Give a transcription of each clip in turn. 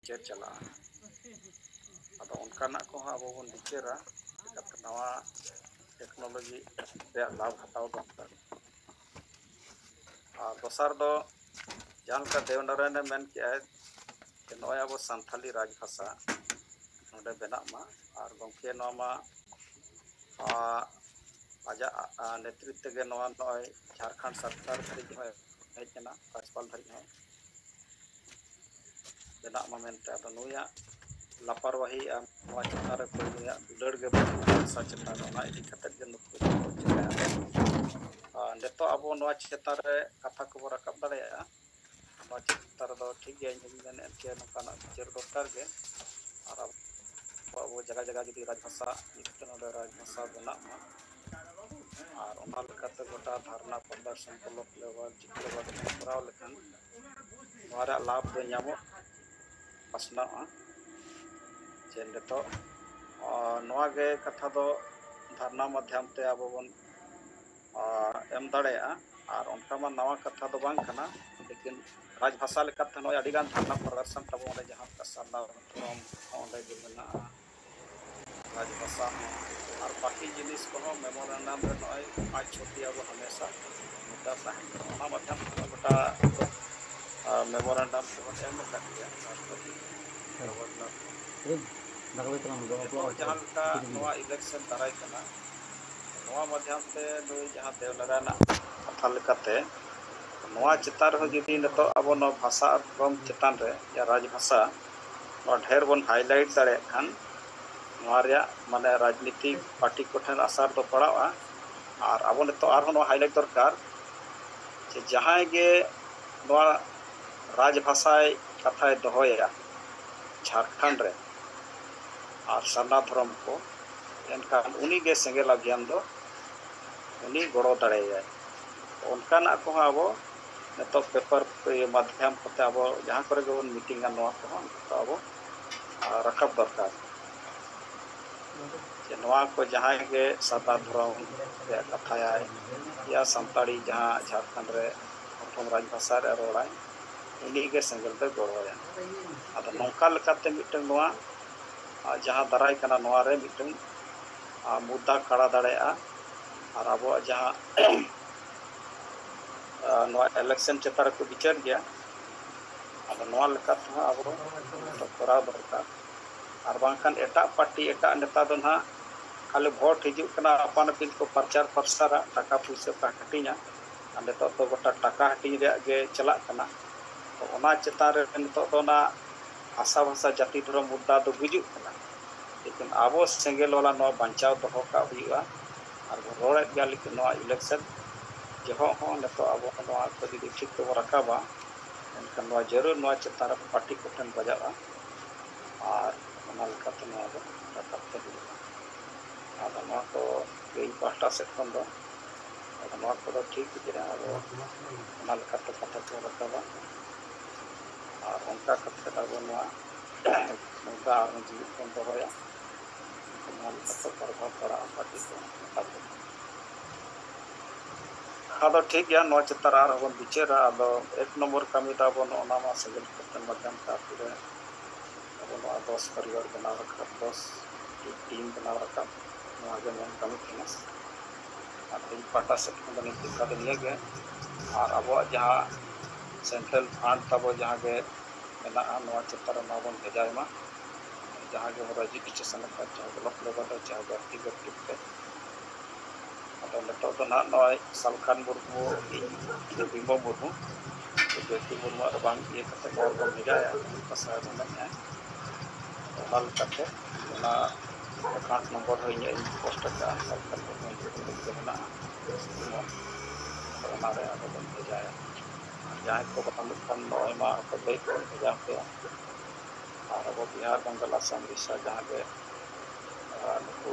ᱵᱤᱪᱟᱹᱨ ᱪᱟᱞᱟᱜᱼᱟ ᱟᱫᱚ ᱚᱱᱠᱟᱱᱟᱜ ᱠᱚᱦᱚᱸ ᱟᱵᱚ ᱵᱚᱱ ᱵᱤᱪᱟᱹᱨᱟ ᱪᱤᱠᱟᱹᱛᱮ ᱱᱟᱣᱟ ᱴᱮᱠᱱᱳᱞᱚᱡᱤ ᱨᱮᱭᱟᱜ ᱞᱟᱵᱷ ᱦᱟᱛᱟᱣ ᱫᱚᱨᱠᱟর ᱟᱨ ᱫᱚᱥᱟᱨ ᱫᱚ ᱡᱟᱦᱟᱸ ᱞᱮᱠᱟ ᱫᱮᱵᱱᱟᱨᱟᱭᱚᱱᱮ ᱢᱮᱱ ᱠᱮᱜᱼᱟᱭ ᱡᱮ ᱱᱚᱜᱼᱚᱭ ᱟᱵᱚ ᱥᱟᱱᱛᱟᱞᱤ ᱨᱟᱡᱽ ᱵᱷᱟষᱟ ᱱᱚᱰᱮ ᱵᱮᱱᱟᱜ ᱢᱟ ᱟᱨ ᱜᱚᱢᱠᱮ ᱱᱚᱣᱟ ᱢᱟ ᱟᱡᱟᱜ ᱱᱮᱛᱨᱤᱛᱵ ᱜᱮ ᱱᱚᱜᱼᱚᱭ ᱡᱷᱟᱲᱠᱷᱚᱸᱰ ᱥᱚᱨᱠᱟর ᱫᱷᱟᱹᱨᱤᱡ ᱦᱚᱸ ᱦᱮᱡ ᱮᱱᱟ ᱨᱟᱡᱽᱯᱟᱞ ᱫᱷᱟᱹᱨᱤᱡ ᱦᱚᱸ ᱵᱮᱱᱟᱜ ᱢᱟ ᱢᱮᱱᱛᱮ ᱟᱫᱚ ᱱᱩᱭᱟᱜ ᱞᱟᱯᱟᱨᱣᱟᱦᱤ ᱟᱨ ᱱᱚᱣᱟ ᱪᱮᱛᱟᱱ ᱨᱮ ᱱᱩᱭᱟᱜ ᱫᱩᱞᱟᱹᱲ ᱜᱮ ᱵᱷᱟᱥᱟ ᱪᱮᱛᱟᱱ ᱚᱱᱟ ᱤᱫᱤ ᱠᱟᱛᱮᱫ ᱜᱮ ᱱᱩᱠᱩ ᱫᱚᱠᱚ ᱪᱮᱠᱟᱭᱟ ᱱᱤᱛᱚᱜ ᱟᱵᱚ ᱱᱚᱣᱟ ᱪᱮᱛᱟᱱ ᱨᱮ ᱠᱟᱛᱷᱟ ᱠᱚᱵᱚ ᱨᱟᱠᱟᱵ ᱫᱟᱲᱮᱭᱟᱜᱼᱟ ᱱᱚᱣᱟ ᱪᱮᱛᱟᱱ ᱨᱮᱫᱚ ᱴᱷᱤᱠ ᱜᱮᱭᱟ ᱤᱧ ᱢᱮᱱᱮᱫ ᱡᱮ ᱱᱚᱝᱠᱟᱱᱟᱜ ᱵᱤᱪᱟᱹᱨ ᱫᱚᱨᱠᱟর ᱜᱮ ᱟᱨ ᱟᱵᱚ ᱡᱟᱭᱜᱟ ᱡᱟᱭᱜᱟ ᱡᱩᱫᱤ ᱨᱟᱡᱽ ᱵᱷᱟষᱟ ᱢᱤᱫᱴᱮᱱ ᱱᱚᱰᱮ ᱨᱟᱡᱽ ᱵᱷᱟষᱟ ᱵᱮᱱᱟᱜ ᱢᱟ ᱟᱨ ᱚᱱᱟ ᱞᱮᱠᱟᱛᱮ ᱜᱚᱴᱟ ᱫᱷᱟᱨᱱᱟ ᱯᱨᱚᱫᱚᱨᱥᱚᱱ ᱵᱞᱚᱠ ᱞᱮᱵᱮᱞ ᱪᱤᱠᱤ ᱞᱮᱵᱮᱞ ᱵᱚᱱ ᱠᱚᱨᱟᱣ ᱞᱮᱠᱷᱟᱱ ᱱᱚᱣᱟ ᱨᱮᱭᱟᱜ ᱞᱟᱵᱷ ᱫᱚ ᱧᱟᱢᱚᱜ ᱯᱟᱥᱱᱟᱜᱼᱟ ᱡᱮ ᱱᱤᱛᱚᱜ ᱱᱚᱣᱟ ᱜᱮ ᱠᱟᱛᱷᱟ ᱫᱚ ᱫᱷᱟᱨᱱᱟ ᱢᱟᱫᱽᱫᱷᱚᱢ ᱛᱮ ᱟᱵᱚ ᱵᱚᱱ ᱮᱢ ᱫᱟᱲᱮᱭᱟᱜᱼᱟ ᱟᱨ ᱚᱱᱠᱟ ᱢᱟ ᱱᱟᱣᱟ ᱠᱟᱛᱷᱟ ᱫᱚ ᱵᱟᱝ ᱠᱟᱱᱟ ᱞᱮᱠᱤᱱ ᱨᱟᱡᱽ ᱵᱷᱟষᱟ ᱞᱮᱠᱟᱛᱮ ᱱᱚᱜᱼᱚᱭ ᱟᱹᱰᱤᱜᱟᱱ ᱫᱷᱟᱨᱱᱟ ᱯᱨᱚᱫᱚᱨᱥᱚᱱ ᱛᱟᱵᱚ ᱚᱸᱰᱮ ᱡᱟᱦᱟᱸ ᱞᱮᱠᱟ ᱥᱟᱨᱱᱟ ᱫᱷᱚᱨᱚᱢ ᱚᱸᱰᱮ ᱜᱮ ᱢᱮᱱᱟᱜᱼᱟ ᱨᱟᱡᱽ ᱵᱷᱟষᱟ ᱦᱚᱸ ᱟᱨ ᱵᱟᱹᱠᱤ ᱡᱤᱱᱤᱥ ᱠᱚᱦᱚᱸ ᱢᱮᱢᱳᱨᱮᱱᱰᱟᱢ ᱨᱮ ᱱᱚᱜᱼᱚᱭ 5-6ᱴᱤ ᱟᱵᱚ ᱦᱟᱢᱮᱥᱟ ᱢᱩᱫᱫᱟ ᱛᱟᱦᱮᱱ ᱠᱟᱱᱟ ᱚᱱᱟ ᱢᱟᱫᱽᱫᱷᱚᱢ ᱛᱮᱦᱚᱸ ᱜᱚᱴᱟ ᱢᱮᱢᱳᱨᱮᱱᱰᱟᱢ ᱠᱚᱵᱚᱱ ᱮᱢ ᱟᱠᱟᱫ ᱜᱮᱭᱟ ᱨᱟᱥᱴᱨᱚᱯᱚᱛᱤ ᱜᱚᱵᱷᱚᱨᱱᱚᱨ ᱠᱚ ᱱᱤᱛᱚᱜ ᱡᱟᱦᱟᱸ ᱞᱮᱠᱟ ᱱᱚᱣᱟ ᱤᱞᱮᱠᱥᱚᱱ ᱫᱟᱨᱟᱭ ᱠᱟᱱᱟ ᱱᱚᱣᱟ ᱢᱟᱫᱽᱫᱷᱚᱢ ᱛᱮ ᱱᱩᱭ ᱡᱟᱦᱟᱸ ᱫᱮᱵᱱᱟᱨᱟᱭᱚᱱᱟᱜ ᱠᱟᱛᱷᱟ ᱞᱮᱠᱟᱛᱮ ᱱᱚᱣᱟ ᱪᱮᱛᱟᱱ ᱨᱮᱦᱚᱸ ᱡᱩᱫᱤ ᱱᱤᱛᱚᱜ ᱟᱵᱚ ᱱᱚᱣᱟ ᱵᱷᱟষᱟ ᱟᱨ ᱫᱷᱚᱨᱚᱢ ᱪᱮᱛᱟᱱ ᱨᱮ ᱨᱟᱡᱽ ᱵᱷᱟষᱟ ᱱᱚᱣᱟ ᱰᱷᱮᱨ ᱵᱚᱱ ᱦᱟᱭᱞᱟᱭᱤᱴ ᱫᱟᱲᱮᱭᱟᱜ ᱠᱷᱟᱱ ᱱᱚᱣᱟ ᱨᱮᱭᱟᱜ ᱢᱟᱱᱮ ᱨᱟᱡᱽᱱᱤᱛᱤᱠ ᱯᱟর্টি ᱠᱚᱴᱷᱮᱱ ᱟᱥᱟᱨ ᱫᱚ ᱯᱟᱲᱟᱜᱼᱟ ᱟᱨ ᱟᱵᱚ ᱱᱤᱛᱚᱜ ᱟᱨᱦᱚᱸ ᱱᱚᱣᱟ ᱦᱟᱭᱞᱟইᱴ ᱫᱚᱨᱠᱟর ᱡᱮ ᱡᱟᱦᱟᱸᱭ ᱜᱮ ᱱᱚᱣᱟ ᱨᱟᱡᱽ ᱵᱷᱟষᱟᱭ ᱠᱟᱛᱷᱟᱭ ᱫᱚᱦᱚᱭᱟ ᱡᱷᱟᱲᱠᱷᱚᱸᱰ ᱨᱮ ᱟᱨ ᱥᱟᱨᱱᱟ ᱫᱷᱚᱨᱚᱢ ᱠᱚ ᱮᱱᱠᱷᱟᱱ ᱩᱱᱤᱜᱮ ᱥᱮᱸᱜᱮᱞ ᱚᱵᱷᱤᱡᱟᱱ ᱫᱚ ᱩᱱᱤ ᱜᱚᱲᱚ ᱫᱟᱲᱮᱭᱟᱭ ᱚᱱᱠᱟᱱᱟᱜ ᱠᱚᱦᱚᱸ ᱟᱵᱚ ᱱᱤᱛᱚᱜ ᱯᱮᱯᱟᱨ ᱢᱟᱫᱽᱫᱷᱚᱢ ᱠᱚᱛᱮ ᱟᱵᱚ ᱡᱟᱦᱟᱸ ᱠᱚᱨᱮ ᱜᱮᱵᱚᱱ ᱢᱤᱴᱤᱝᱟ ᱱᱚᱣᱟ ᱠᱚᱦᱚᱸ ᱟᱵᱚ ᱨᱟᱠᱟᱵ ᱫᱚᱨᱠᱟর ᱡᱮ ᱱᱚᱣᱟ ᱠᱚ ᱡᱟᱦᱟᱸᱭ ᱜᱮ ᱥᱟᱨᱱᱟ ᱫᱷᱚᱨᱚᱢ ᱨᱮᱭᱟᱜ ᱠᱟᱛᱷᱟᱭᱟᱭ ᱭᱟ ᱥᱟᱱᱛᱟᱲᱤ ᱡᱟᱦᱟᱸ ᱡᱷᱟᱲᱠᱷᱚᱸᱰ ᱨᱮ ᱯᱨᱚᱛᱷᱚᱢ ᱨᱟᱡᱽ ᱵᱷᱟষᱟ ᱨᱮ ᱨᱚᱲᱟᱭ ᱩᱱᱤᱜᱮ ᱥᱮᱸᱜᱮᱞ ᱫᱚᱭ ᱜᱚᱲᱚᱣᱟᱭᱟ ᱟᱫᱚ ᱱᱚᱝᱠᱟ ᱞᱮᱠᱟᱛᱮ ᱢᱤᱫᱴᱟᱝ ᱱᱚᱣᱟ ᱡᱟᱦᱟᱸ ᱫᱟᱨᱟᱭ ᱠᱟᱱᱟ ᱱᱚᱣᱟ ᱨᱮ ᱢᱤᱫᱴᱟᱝ ᱢᱩᱫᱫᱟ ᱠᱟᱲᱟ ᱫᱟᱲᱮᱭᱟᱜᱼᱟ ᱟᱨ ᱟᱵᱚᱣᱟᱜ ᱡᱟᱦᱟᱸ ᱱᱚᱣᱟ ᱤᱞᱮᱠᱥᱚᱱ ᱪᱮᱛᱟᱱ ᱨᱮᱠᱚ ᱵᱤᱪᱟᱹᱨ ᱜᱮᱭᱟ ᱟᱫᱚ ᱱᱚᱣᱟ ᱞᱮᱠᱟ ᱛᱮᱦᱚᱸ ᱟᱵᱚ ᱱᱤᱛᱚᱜ ᱠᱚᱨᱟᱣ ᱫᱚᱨᱠᱟর ᱟᱨ ᱵᱟᱝᱠᱷᱟᱱ ᱮᱴᱟᱜ ᱯᱟর্টি ᱮᱴᱟᱜ ᱱᱮᱛᱟ ᱫᱚ ᱱᱟᱦᱟᱜ ᱠᱷᱟᱹᱞᱤ ᱵᱷᱳᱴ ᱦᱤᱡᱩᱜ ᱠᱟᱱᱟ ᱟᱯᱟᱱ ᱟᱹᱯᱤᱱ ᱠᱚ ᱯᱨᱚᱪᱟᱨ ᱯᱨᱚᱥᱟᱨᱟ ᱴᱟᱠᱟ ᱯᱩᱭᱥᱟᱹ ᱠᱚ ᱦᱟᱹᱴᱤᱧᱟ ᱟᱨ ᱱᱤᱛᱚᱜ ᱫᱚ ᱜᱚᱴᱟ ᱴᱟᱠᱟ ᱦᱟᱹᱴᱤᱧ ᱨᱮᱭᱟᱜ ᱜᱮ ᱪᱟᱞᱟᱜ ᱠᱟᱱᱟ ᱛᱚ ᱚᱱᱟ ᱪᱮᱛᱟᱱ ᱨᱮ ᱱᱤᱛᱚᱜ ᱫᱚ ᱚᱱᱟ ᱵᱷᱟᱥᱟ ᱵᱷᱟᱥᱟ ᱡᱟᱹᱛᱤ ᱫᱷᱚᱨᱚᱢ ᱢᱩᱫᱫᱟ ᱫᱚ ᱜᱩᱡᱩᱜ ᱠᱟᱱᱟ ᱞᱮᱠᱤᱱ ᱟᱵᱚ ᱥᱮᱸᱜᱮᱞ ᱣᱟᱞᱟ ᱱᱚᱣᱟ ᱵᱟᱧᱪᱟᱣ ᱫᱚᱦᱚ ᱠᱟᱜ ᱦᱩᱭᱩᱜᱼᱟ ᱟᱨ ᱵᱚᱱ ᱨᱚᱲᱮᱫ ᱜᱮᱭᱟ ᱞᱮᱠᱤᱱ ᱱᱚᱣᱟ ᱤᱞᱮᱠᱥᱚᱱ ᱡᱚᱦᱚᱜ ᱦᱚᱸ ᱱᱤᱛᱚᱜ ᱟᱵᱚ ᱱᱚᱣᱟ ᱠᱚ ᱡᱩᱫᱤ ᱴᱷᱤᱠ ᱛᱮᱵᱚ ᱨᱟᱠᱟᱵᱟ ᱮᱱᱠᱷᱟᱱ ᱱᱚᱣᱟ ᱡᱟᱹᱨᱩᱲ ᱱᱚᱣᱟ ᱪᱮᱛᱟᱱ ᱨᱮ ᱯᱟর্টি ᱠᱚᱴᱷᱮᱱ ᱵᱟᱡᱟᱜᱼᱟ ᱟᱨ ᱚᱱᱟ ᱞᱮᱠᱟᱛᱮ ᱱᱚᱣᱟ ᱫᱚ ᱨᱟᱠᱟᱵ ᱛᱮ ᱦᱩᱭᱩᱜᱼᱟ ᱟᱫᱚ ᱱᱚᱣᱟ ᱠᱚ ᱤᱧ ᱯᱟᱦᱴᱟ ᱥᱮᱫ ᱠᱷᱚᱱ ᱫᱚ ᱟᱫᱚ ᱱᱚᱣᱟ ᱠᱚᱫᱚ ᱴᱷᱤᱠ ᱜᱮᱭᱟ ᱟᱵᱚ ᱚᱱᱟ ᱞᱮᱠᱟᱛᱮ ᱠᱟᱛᱷᱟ ᱠᱚ ᱨᱟᱠᱟᱵᱟ ᱟᱨ ᱚᱱᱠᱟ ᱠᱟᱛᱮᱫ ᱟᱵᱚ ᱱᱚᱣᱟ ᱢᱩᱫᱫᱟ ᱟᱨᱦᱚᱸ ᱡᱤᱣᱤᱫ ᱵᱚᱱ ᱫᱚᱦᱚᱭᱟ ᱱᱚᱣᱟ ᱞᱮᱠᱟᱛᱮ ᱯᱨᱚᱵᱷᱟᱵᱽ ᱯᱟᱲᱟᱜᱼᱟ ᱯᱟর্টি ᱠᱚ ᱱᱮᱛᱟ ᱠᱚ ᱟᱫᱚ ᱴᱷᱤᱠ ᱜᱮᱭᱟ ᱱᱚᱣᱟ ᱪᱮᱛᱟᱱ ᱨᱮ ᱟᱨᱦᱚᱸ ᱵᱚᱱ ᱵᱤᱪᱟᱹᱨᱟ ᱟᱫᱚ 1 ᱱᱚᱢᱵᱚᱨ ᱠᱟᱹᱢᱤ ᱛᱟᱵᱚ ᱱᱚᱜᱼᱚ ᱱᱚᱣᱟ ᱥᱮᱸᱜᱮᱞ ᱠᱚᱴᱷᱮᱱ ᱢᱟᱫᱽᱫᱷᱚᱢ ᱛᱮ ᱟᱛᱳ ᱨᱮ ᱟᱵᱚ ᱱᱚᱣᱟ 10 ᱯᱚᱨᱤᱵᱟᱨ ᱵᱮᱱᱟᱣ ᱨᱟᱠᱟᱵ 10 ᱴᱤᱢ ᱵᱮᱱᱟᱣ ᱨᱟᱠᱟᱵ ᱱᱚᱣᱟ ᱜᱮ ᱢᱮᱱ ᱠᱟᱹᱢᱤ ᱠᱟᱱᱟ ᱟᱨ ᱤᱧ ᱯᱟᱦᱴᱟ ᱥᱮᱫ ᱠᱷᱚᱱ ᱫᱚ ᱱᱤᱛ ᱞᱮᱠᱟ ᱫᱚ ᱱᱤᱭᱟᱹᱜᱮ ᱟᱨ ᱟᱵᱚᱣᱟᱜ ᱡᱟᱦᱟᱸ ᱥᱮᱱᱴᱨᱟᱞ ᱯᱷᱟᱱᱰ ᱛᱟᱵᱚ ᱡᱟᱦᱟᱸ ᱜᱮ ᱢᱮᱱᱟᱜᱼᱟ ᱱᱚᱣᱟ ᱪᱮᱛᱟᱱ ᱨᱮ ᱱᱚᱣᱟ ᱵᱚᱱ ᱵᱷᱮᱡᱟᱭ ᱢᱟ ᱡᱟᱦᱟᱸ ᱜᱮ ᱨᱮᱡᱤᱥᱴᱨᱮᱥᱚᱱ ᱟᱠᱟᱫ ᱪᱟᱦᱮ ᱵᱞᱚᱠ ᱞᱮᱵᱮᱞ ᱨᱮ ᱪᱟᱦᱮ ᱵᱮᱠᱛᱤᱜᱚᱛ ᱛᱮ ᱟᱫᱚ ᱱᱤᱛᱚᱜ ᱫᱚ ᱱᱟᱦᱟᱜ ᱱᱚᱜᱼᱚᱭ ᱥᱟᱞᱠᱷᱟᱱ ᱢᱩᱨᱢᱩ ᱤᱧ ᱵᱤᱢᱵᱚ ᱢᱩᱨᱢᱩ ᱡᱳᱛᱤ ᱢᱩᱨᱢᱩᱣᱟᱜ ᱨᱮ ᱵᱟᱝ ᱤᱭᱟᱹ ᱠᱟᱛᱮ ᱱᱚᱣᱟ ᱵᱚᱱ ᱵᱷᱮᱡᱟᱭᱟ ᱯᱟᱥᱟᱭ ᱵᱚᱱ ᱢᱮᱱᱮᱫᱼᱟ ᱚᱱᱟ ᱞᱮᱠᱟᱛᱮ ᱚᱱᱟ ᱮᱠᱟᱣᱩᱱᱴ ᱱᱚᱢᱵᱚᱨ ᱦᱚᱸ ᱤᱧᱟᱹᱜ ᱤᱧ ᱯᱳᱥᱴ ᱟᱠᱟᱜᱼᱟ ᱥᱟᱞᱠᱷᱟᱱ ᱢᱩᱨᱢᱩ ᱧᱩᱛᱩᱢ ᱛᱮᱜᱮ ᱢᱮᱱᱟᱜᱼᱟ ᱥᱤᱢᱚᱱ ᱟᱫᱚ ᱚᱱᱟᱨᱮ ᱟᱵᱚ ᱵᱚᱱ ᱵᱷᱮᱡᱟᱭᱟ ᱟᱨ ᱡᱟᱦᱟᱸᱭ ᱠᱚ ᱵᱟᱹᱱᱩᱜ ᱠᱷᱟᱱ ᱱᱚᱜᱼᱚᱭ ᱢᱟ ᱟᱯᱮ ᱞᱟᱹᱭ ᱵᱚᱱ ᱵᱷᱮᱡᱟ ᱯᱮᱭᱟ ᱟᱨ ᱟᱵᱚ ᱵᱤᱦᱟᱨ ᱵᱮᱝᱜᱚᱞ ᱟᱥᱟᱢ ᱩᱲᱤᱥᱥᱟ ᱡᱟᱦᱟᱸ ᱜᱮ ᱱᱩᱠᱩ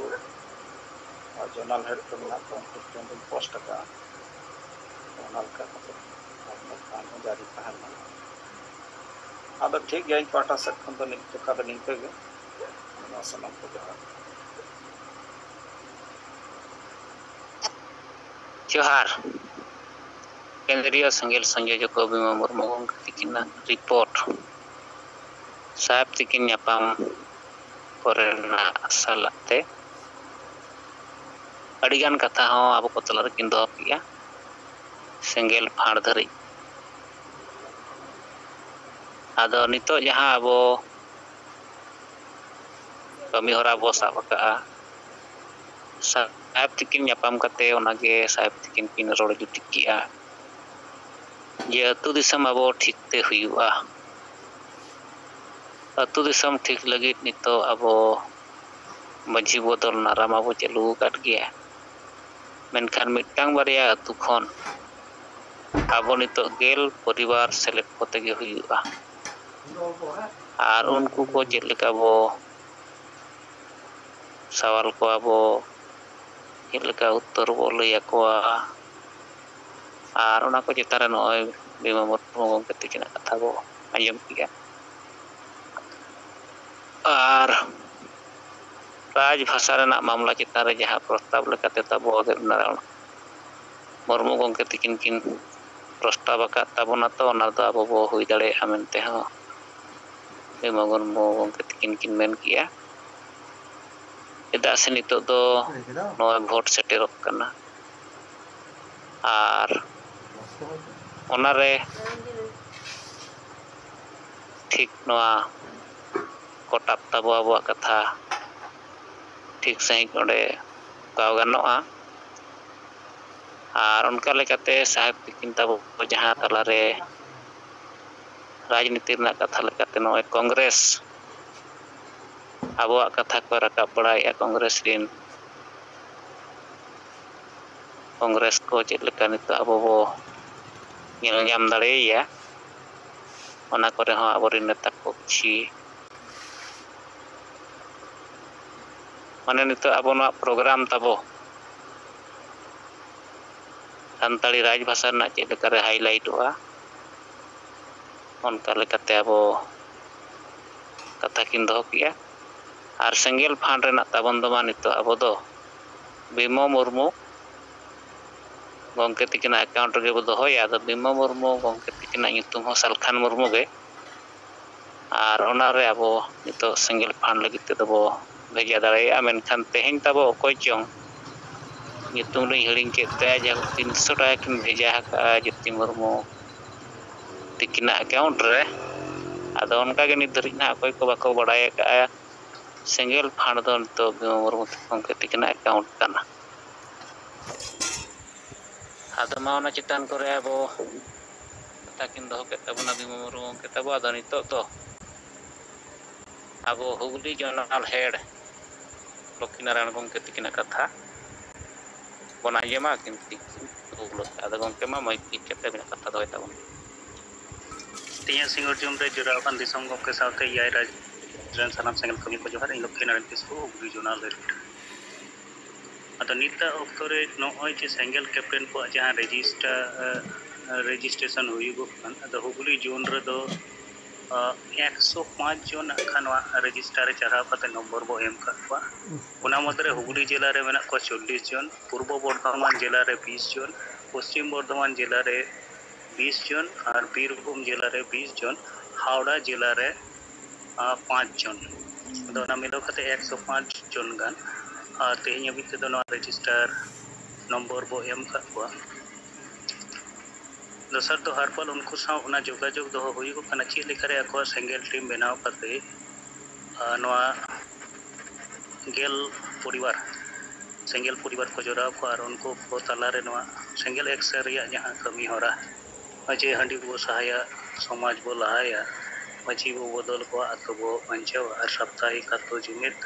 ᱡᱳᱱᱟᱞ ᱦᱮᱰ ᱠᱚ ᱢᱮᱱᱟᱜ ᱠᱚᱣᱟ ᱩᱱᱠᱩ ᱴᱷᱮᱱ ᱵᱚᱱ ᱯᱳᱥᱴ ᱟᱠᱟᱜᱼᱟ ᱚᱱᱟ ᱞᱮᱠᱟ ᱠᱟᱛᱮ ᱟᱵᱚ ᱯᱷᱟᱱᱰ ᱦᱚᱸ ᱡᱟᱹᱨᱤ ᱛᱟᱦᱮᱱ ᱢᱟ ᱟᱫᱚ ᱴᱷᱤᱠ ᱜᱮᱭᱟ ᱤᱧ ᱯᱟᱦᱴᱟ ᱥᱮᱫ ᱠᱷᱚᱱ ᱫᱚ ᱱᱤᱛ ᱞᱮᱠᱟ ᱫᱚ ᱱᱤᱝᱠᱟᱹ ᱜᱮ ᱱᱚᱣᱟ ᱥᱟᱱᱟᱢ ᱠᱚ ᱡᱚᱦᱟᱨ जोहार केंद्रीय सेंगेल संयोजक अभिमा मुर्मू गंगे तिकिना रिपोर्ट साहेब तिकिन ᱧᱟᱯᱟᱢ ᱠᱚᱨᱮᱱᱟᱜ ᱥᱟᱞᱟᱜ ᱛᱮ ᱟᱹᱰᱤᱜᱟन ᱠᱟᱛᱷᱟ ᱦᱚᱸ ᱟᱵᱚ ᱠᱚ ᱛᱟᱞᱟ ᱨᱮᱠᱤᱱ ᱫᱚᱦᱚ ᱠᱮᱜᱼᱟ ᱥᱮᱸᱜᱮᱞ ᱯᱷᱟᱲ ᱫᱷᱟᱹᱨᱤᱡ ᱟᱫᱚ ᱱᱤᱛᱚᱜ ᱡᱟᱦᱟᱸ ᱟᱵᱚ ᱠᱟᱹᱢᱤ ᱦᱚᱨᱟ ᱵᱚ ᱥᱟᱵ ᱟᱠᱟᱜᱼᱟ साहेब तिकिन ᱧᱟᱯᱟᱢ ᱠᱟᱛᱮ ᱚᱱᱟᱜᱮ साहेब तिकिन ᱠᱤᱱ ᱨᱚᱲ ᱡᱩᱴᱤᱡ ᱠᱮᱜᱼᱟ ᱡᱮ ᱟᱹᱛᱩ ᱫᱤᱥᱚᱢ ᱟᱵᱚ ᱴᱷᱤᱠ ᱛᱮ ᱦᱩᱭᱩᱜᱼᱟ ᱟᱹᱛᱩ ᱫᱤᱥᱚᱢ ᱴᱷᱤᱠ ᱞᱟᱹᱜᱤᱫ ᱱᱤᱛᱚᱜ ᱟᱵᱚ ᱢᱟᱹᱡᱷᱤ ᱵᱚᱫᱚᱞ ᱱᱟᱨᱟ ᱢᱟᱵᱚ ᱪᱟᱹᱞᱩ ᱟᱠᱟᱫ ᱜᱮᱭᱟ ᱢᱮᱱᱠᱷᱟन ᱢᱤᱫᱴᱟᱝ ᱵᱟᱨᱭᱟ ᱟᱹᱛᱩ ᱠᱷᱚᱱ ᱟᱵᱚ ᱱᱤᱛᱚᱜ 10 ᱯᱚᱨᱤᱵᱟᱨ ᱥᱮᱞᱮᱫ ᱠᱚᱛᱮ ᱜᱮ ᱦᱩᱭᱩᱜᱼᱟ ᱟᱨ ᱩᱱᱠᱩ ᱠᱚ ᱪᱮᱫ ᱞᱮᱠᱟ ᱵᱚ ᱥᱟᱣᱟᱞ ᱠᱚᱣᱟ ᱵᱚ ᱪᱮᱫ ᱞᱮᱠᱟ ᱩᱛᱛᱚᱨ ᱵᱚ ᱞᱟᱹᱭ ᱟᱠᱚᱣᱟ ᱟᱨ ᱚᱱᱟ ᱠᱚ ᱪᱮᱛᱟᱱ ᱨᱮ ᱱᱚᱜᱼᱚᱭ ᱵᱤᱢᱟ ᱢᱩᱨᱢᱩ ᱜᱚᱢᱠᱮ ᱛᱟᱹᱠᱤᱱᱟᱜ ᱠᱟᱛᱷᱟ ᱵᱚ ᱟᱸᱡᱚᱢ ᱠᱮᱜᱼᱟ ᱟᱨ ᱨᱟᱡᱽ ᱵᱷᱟষᱟ ᱨᱮᱱᱟᱜ ᱢᱟᱢᱞᱟ ᱪᱮᱛᱟᱱ ᱨᱮ ᱡᱟᱦᱟᱸ ᱯᱨᱚᱥᱛᱟᱵ ᱞᱮᱠᱟᱛᱮ ᱛᱟᱵᱚ ᱢᱩᱨᱢᱩ ᱜᱚᱢᱠᱮ ᱛᱟᱹᱠᱤᱱ ᱠᱤᱱ ᱯᱨᱚᱥᱛᱟᱵ ᱟᱠᱟᱫ ᱛᱟᱵᱚᱱᱟ ᱛᱚ ᱚᱱᱟ ᱫᱚ ᱟᱵᱚ ᱵᱚ ᱦᱩᱭ ᱫᱟᱲᱮᱭᱟᱜᱼᱟ ᱢᱮᱱᱛᱮ ᱦᱚᱸ ᱵᱤᱢᱟ ᱢᱩᱨᱢᱩ ᱜᱚᱢᱠᱮ ᱛᱟᱹᱠᱤᱱ ᱠᱤᱱ ᱢᱮᱱ ᱠᱮᱜᱼᱟ ᱪᱮᱫᱟᱜ ᱥᱮ ᱱᱤᱛᱚᱜ ᱫᱚ ᱱᱚᱣᱟ ᱵᱷᱳᱴ ᱥᱮᱴᱮᱨᱚᱜ ᱠᱟᱱᱟ ᱟᱨ ᱚᱱᱟᱨᱮ ᱴᱷᱤᱠ ᱱᱚᱣᱟ ᱠᱚᱴᱟᱵ ᱛᱟᱵᱚ ᱟᱵᱚᱣᱟᱜ ᱠᱟᱛᱷᱟ ᱴᱷᱤक ᱥᱟᱺᱦᱤᱡ ᱚᱸᱰᱮ ᱜᱟᱣ ᱜᱟᱱᱚᱜᱼᱟ ᱟᱨ ᱚᱱᱠᱟ ᱞᱮᱠᱟᱛᱮ साहेब तिकिन ᱛᱟᱵᱚ ᱡᱟᱦᱟᱸ ᱛᱟᱞᱟᱨᱮ ᱨᱟᱡᱽᱱᱤᱛᱤ ᱨᱮᱱᱟᱜ ᱠᱟᱛᱷᱟ ᱞᱮᱠᱟᱛᱮ ᱱᱚᱜᱼᱚᱭ ᱠᱚᱝᱜᱨᱮᱥ ᱟᱵᱚᱣᱟᱜ ᱠᱟᱛᱷᱟ ᱠᱚ ᱨᱟᱠᱟᱵ ᱵᱟᱲᱟᱭᱮᱜᱼᱟ ᱠᱚᱝᱜᱨᱮᱥ ᱨᱤᱱ ᱠᱚᱝᱜᱨᱮᱥ ᱠᱚ ᱪᱮᱫ ᱞᱮᱠᱟ ᱱᱤᱛᱚᱜ ᱟᱵᱚ ᱵᱚ ᱧᱮᱞ ᱧᱟᱢ ᱫᱟᱲᱮᱭᱟᱭᱟ ᱚᱱᱟ ᱠᱚᱨᱮ ᱦᱚᱸ ᱟᱵᱚᱨᱮᱱ ᱱᱮᱛᱟ ᱠᱚ ᱠᱤᱪᱷᱤ ᱢᱟᱱᱮ ᱱᱤᱛᱚᱜ ᱟᱵᱚ ᱱᱚᱣᱟ ᱯᱨᱳᱜᱨᱟᱢ ᱛᱟᱵᱚ ᱥᱟᱱᱛᱟᱲᱤ ᱨᱟᱡᱽ ᱵᱷᱟषᱟ ᱨᱮᱱᱟᱜ ᱪᱮᱫ ᱞᱮᱠᱟᱨᱮ ᱦᱟᱭᱞᱟᱭᱤᱴᱚᱜᱼᱟ ᱚᱱᱠᱟ ᱞᱮᱠᱟᱛᱮ ᱟᱵᱚ ᱠᱟᱛᱷᱟ ᱠᱤᱱ ᱫᱚᱦᱚ ᱠᱮᱜᱼᱟ ᱟᱨ ᱥᱮᱸᱜᱮᱞ ᱯᱷᱟᱱ ᱨᱮᱱᱟᱜ ᱛᱟᱵᱚᱱ ᱫᱚ ᱢᱟ ᱱᱤᱛᱚᱜ ᱟᱵᱚ ᱫᱚ ᱵᱤᱢᱚ ᱢᱩᱨᱢᱩ ᱜᱚᱢᱠᱮ ᱛᱟᱹᱠᱤᱱᱟᱜ ᱮᱠᱟᱣᱩᱱᱴ ᱨᱮᱜᱮ ᱵᱚ ᱫᱚᱦᱚᱭᱟ ᱟᱫᱚ ᱵᱤᱢᱚ ᱢᱩᱨᱢᱩ ᱜᱚᱢᱠᱮ ᱛᱟᱹᱠᱤᱱᱟᱜ ᱧᱩᱛᱩᱢ ᱦᱚᱸ ᱥᱟᱞᱠᱷᱟᱱ ᱢᱩᱨᱢᱩ ᱜᱮ ᱟᱨ ᱚᱱᱟᱨᱮ ᱟᱵᱚ ᱱᱤᱛᱚᱜ ᱥᱮᱸᱜᱮᱞ ᱯᱷᱟᱱ ᱞᱟᱹᱜᱤᱫ ᱛᱮᱫᱚ ᱵᱚ ᱵᱷᱮᱡᱟ ᱫᱟᱲᱮᱭᱟᱜᱼᱟ ᱢᱮᱱᱠᱷᱟन ᱛᱮᱦᱮᱧ ᱛᱟᱵᱚ ᱚᱠᱚᱭ ᱪᱚᱝ ᱧᱩᱛᱩᱢ ᱨᱤᱧ ᱦᱤᱲᱤᱧ ᱠᱮᱫ ᱛᱟᱭᱟ ᱡᱟᱦᱟᱸ 300 ᱴᱟᱠᱟ ᱠᱤᱱ ᱵᱷᱮᱡᱟ ᱟᱠᱟᱜᱼᱟ ᱡᱳᱛᱤ ᱢᱩᱨᱢᱩ ᱛᱤᱠᱤᱱᱟᱜ ᱮᱠᱟᱣᱩᱱᱴ ᱨᱮ ᱟᱫᱚ ᱚᱱᱠᱟᱜᱮ ᱱᱤᱛ ᱫᱷᱟᱹᱨᱤᱡ ᱦᱟᱸᱜ ᱚᱠᱚᱭ ᱠᱚ ᱵᱟᱠᱚ ᱵᱟᱲᱟᱭ ᱟᱠᱟᱜᱼᱟ ᱥᱮᱸᱜᱮᱞ ᱯᱷᱟᱱ ᱫᱚ ᱱᱤᱛᱚᱜ ᱵᱤᱢᱚ ᱢᱩᱨᱢᱩ ᱜᱚᱢᱠᱮ ᱛᱤᱠᱤᱱᱟᱜ ᱮᱠᱟᱣᱩᱱᱴ ᱠᱟᱱᱟ ᱟᱫᱚ ᱢᱟ ᱚᱱᱟ ᱪᱮᱛᱟᱱ ᱠᱚᱨᱮ ᱟᱵᱚ ᱠᱟᱛᱷᱟ ᱠᱤᱱ ᱫᱚᱦᱚ ᱠᱮᱫ ᱛᱟᱵᱚᱱᱟ ᱵᱤᱢᱚ ᱢᱩᱨᱢᱩ ᱜᱚᱢᱠᱮ ᱛᱟᱵᱚ ᱟᱫᱚ ᱱᱤᱛᱚᱜ ᱫᱚ ᱟᱵᱚ ᱦᱩᱜᱽᱞᱤ ᱡᱚᱱᱟᱞ ᱦᱮᱰ ᱞᱚᱠᱠᱷᱤᱱᱟᱨᱟᱭᱚᱬ ᱜᱚᱢᱠᱮ ᱛᱟᱹᱠᱤᱱᱟᱜ ᱠᱟᱛᱷᱟ ᱵᱚᱱ ᱟᱸᱡᱚᱢᱟ ᱟᱫᱚ ᱜᱚᱢᱠᱮ ᱢᱟ ᱢᱟᱹᱭᱤᱠ ᱡᱷᱤᱡ ᱠᱟᱛᱮ ᱟᱹᱵᱤᱱᱟᱜ ᱠᱟᱛᱷᱟ ᱫᱚᱦᱚᱭ ᱛᱟᱵᱚᱱ ᱛᱮᱦᱮᱧᱟᱜ ᱥᱤᱸᱜᱟᱹᱲ ᱡᱚᱢ ᱨᱮ ᱡᱚᱲᱟᱣ ᱟᱠᱟᱱ ᱫᱤᱥᱚᱢ ᱜᱚᱢᱠᱮ ᱥᱟᱶᱛᱮ ᱮᱭᱟᱭ ᱨᱟᱡᱽ ᱨᱮᱱ ᱥᱟᱱᱟᱢ ᱥᱮᱸᱜᱮᱞ ᱠᱟᱹᱢᱤ ᱠᱚ ᱡᱚᱦᱟᱨ ᱤᱧ ᱞᱚᱠᱠᱷᱤᱱᱟᱨᱟᱭᱚᱬ ᱠᱤᱥᱠᱩ ᱦᱩᱜᱽᱞᱤ ᱡᱚᱱᱟᱞ ᱦᱮᱰ ᱟᱫᱚ ᱱᱤᱛᱟᱜ ᱚᱠᱛᱚ ᱨᱮ ᱱᱚᱜᱼᱚᱭ ᱡᱮ ᱥᱮᱸᱜᱮᱞ ᱠᱮᱯᱴᱮᱱ ᱠᱚᱣᱟᱜ ᱡᱟᱦᱟᱸ ᱨᱮᱡᱤᱥᱴᱨᱮᱥᱚᱱ ᱦᱩᱭᱩᱜᱚᱜ ᱠᱟᱱ ᱟᱫᱚ ᱦᱩᱜᱽᱞᱤ ᱡᱳᱱ ᱨᱮᱫᱚ 105 জন ᱠᱷᱟᱱ ᱱᱚᱣᱟ ᱨᱮᱡᱤᱥᱴᱟᱨ ᱨᱮ ᱪᱟᱨᱦᱟᱣ ᱠᱟᱛᱮ ᱱᱚᱢᱵᱚᱨ ᱵᱚ ᱮᱢ ᱟᱠᱟᱫ ᱠᱚᱣᱟ ᱚᱱᱟ ᱢᱩᱫᱽᱨᱮ ᱦᱩᱜᱽᱞᱤ ᱡᱮᱞᱟ ᱨᱮ ᱢᱮᱱᱟᱜ ᱠᱚᱣᱟ 40 জন ᱯᱩᱨᱵᱚ ᱵᱚᱨᱫᱷᱚᱢᱟᱱ ᱡᱮᱞᱟ ᱨᱮ 20 জন পশ্চিম বর্ধমান জেলা রে 20 জন আর বীরভূম জেলা রে 20 জন হাওড়া জেলা রে 5 জন ᱟᱫᱚ ᱚᱱᱟ ᱢᱤᱞᱟᱹᱣ ᱠᱟᱛᱮ 105 জন ᱜᱟᱱ ᱟᱨ ᱛᱮᱦᱮᱧ ᱦᱟᱹᱵᱤᱡ ᱛᱮᱫᱚ ᱱᱚᱣᱟ ᱨᱮᱡᱤᱥᱴᱟᱨ ᱱᱚᱢᱵᱚᱨ ᱵᱚ ᱮᱢ ᱟᱠᱟᱫ ᱠᱚᱣᱟ ᱫᱚᱥᱟᱨ ᱫᱚ ᱦᱟᱨᱯᱟᱞ ᱩᱱᱠᱩ ᱥᱟᱶ ᱚᱱᱟ ᱡᱳᱜᱟᱡᱳᱜᱽ ᱫᱚᱦᱚ ᱦᱩᱭᱩᱜᱚᱜ ᱠᱟᱱᱟ ᱪᱮᱫ ᱞᱮᱠᱟᱨᱮ ᱟᱠᱚᱣᱟᱜ ᱥᱮᱸᱜᱮᱞ ᱴᱤᱢ ᱵᱮᱱᱟᱣ ᱠᱟᱛᱮ ᱱᱚᱣᱟ 10 ᱯᱚᱨᱤᱵᱟᱨ ᱥᱮᱸᱜᱮᱞ ᱯᱚᱨᱤᱵᱟर को जोड़ाव को और उनको को तालारे नवा सेंगेल एक्सर रिया जहां कमी हो रहा जे हंडी बो सहाया समाज बो लहाया मची बो बदल को अतो बो पंचव और साप्ताहिक अतो जुमित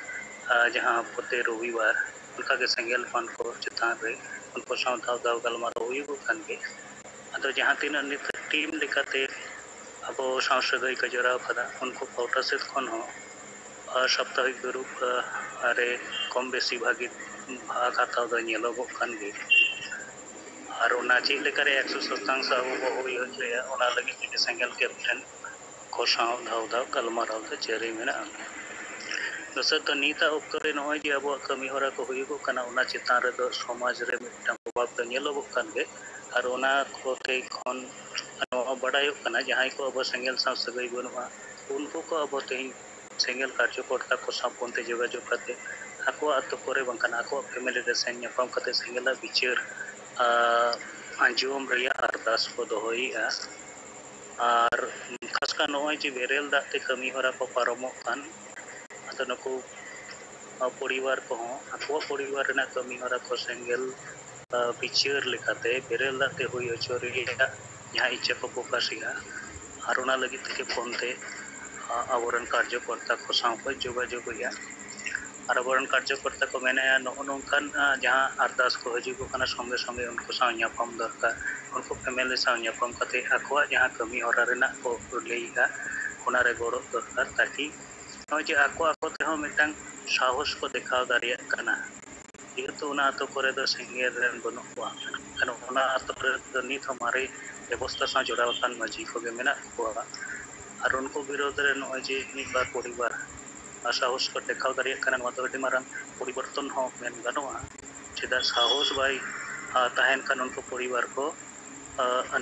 जहां प्रति रविवार उनका के सेंगेल फन को चितान रे उनको सावधाव दाव गलमारो हुई को खान के अतो जहां तीन नित टीम लेकाते अब सांसदई का जोड़ाव कदा उनको कोटा से खन हो साप्ताहिक दुरुप अरे कम बेसी भागी भाग हाथाव द ᱧᱮᱞᱚᱜᱚᱜ ᱠᱟᱱ ᱜᱮ ᱟᱨ ᱚᱱᱟ ᱪᱮᱫ ᱞᱮᱠᱟᱨᱮ 100% ᱟᱵᱚ ᱵᱚ ᱦᱩᱭ ᱦᱚᱪᱚᱭᱟ ᱚᱱᱟ ᱞᱟᱹᱜᱤᱫ ᱛᱮ ᱥᱮᱸᱜᱮᱞ ᱠᱮᱯᱴᱮᱱ ᱠᱚ ᱥᱟᱶ ᱫᱷᱟᱣ ᱫᱷᱟᱣ ᱜᱟᱞᱢᱟᱨᱟᱣ ᱫᱚ ᱡᱟᱹᱨᱤ ᱢᱮᱱᱟᱜᱼᱟ ᱫᱚᱥᱟᱨ ᱫᱚ ᱱᱤᱛᱟᱜ ᱚᱠᱛᱚ ᱨᱮ ᱱᱚᱜᱼᱚᱭ ᱡᱮ ᱟᱵᱚᱣᱟᱜ ᱠᱟᱹᱢᱤ ᱦᱚᱨᱟ ᱠᱚ ᱦᱩᱭᱩᱜᱚᱜ ᱠᱟᱱᱟ ᱚᱱᱟ ᱪᱮᱛᱟᱱ ᱨᱮᱫᱚ ᱥᱚᱢᱟᱡᱽ ᱨᱮ ᱢᱤᱫᱴᱟᱝ ᱯᱨᱚᱵᱷᱟᱵ ᱫᱚ ᱧᱮᱞᱚᱜᱚᱜ ᱠᱟᱱ ᱜᱮ ᱟᱨ ᱚᱱᱟ ᱠᱚᱛᱮ ᱠᱷᱚᱱ ᱱᱚᱣᱟ ᱵᱟᱰᱟᱭᱚᱜ ᱠᱟᱱᱟ ᱡᱟᱦᱟᱸᱭ ᱠᱚ ᱟᱵᱚ ᱥᱮᱸᱜᱮᱞ ᱥᱟᱶ ᱥᱟᱹᱜᱟᱹᱭ ᱵᱟᱹᱱᱩᱜᱼᱟ उनको को अब तेज सेंगल कार्यकर्ता को सापनते जोगाजोग करते आको आतो करे बंकन आको फैमिली रे सेन ᱧᱟᱯᱟᱢ कते सेंगल बिचार आंजोम रे अरदास को दोहईआ और खासका नय जे बेरेल दाते कमी हरा को पारमोग कान अतो नको परिवार को आको परिवार रेना कमी हरा को सेंगल बिचार लेकाते बेरेल दाते हुई अचोरिया जहां इच्छा को प्रकाशिया और ओना लगी के फोनते आबोरन कार्यकर्ता को साथ जोगाजोग हुआ और आबोरन कार्यकर्ता को मेने नोकान जहां अरदास को हजुगो संगे संगे उनको साथ ᱧᱟᱯᱟᱢ दरकार उनको फैमिली साथ ᱧᱟᱯᱟᱢ कते आकोआ जहां कमी हरा रेना को लईगा ओना रे गड़ो दरकार ताकि जे आको आको ते मिटांग साहस को दिखाव दारिया कना जेहेतु ओना आतो करे दो सेंगेल रेन बनु कोआ कन ओना आतो रे नित हमारे व्यवस्था सा जोड़ाव कान माजी को गे मेना कोआ और उनको विरोध रे नय जे मिद बार परिवार साहस को देखाव दारिया कना नवा तो अति मारांग परिवर्तन हो मेन गानोआ चेदा साहस बाय ताहेन कान उनको परिवार को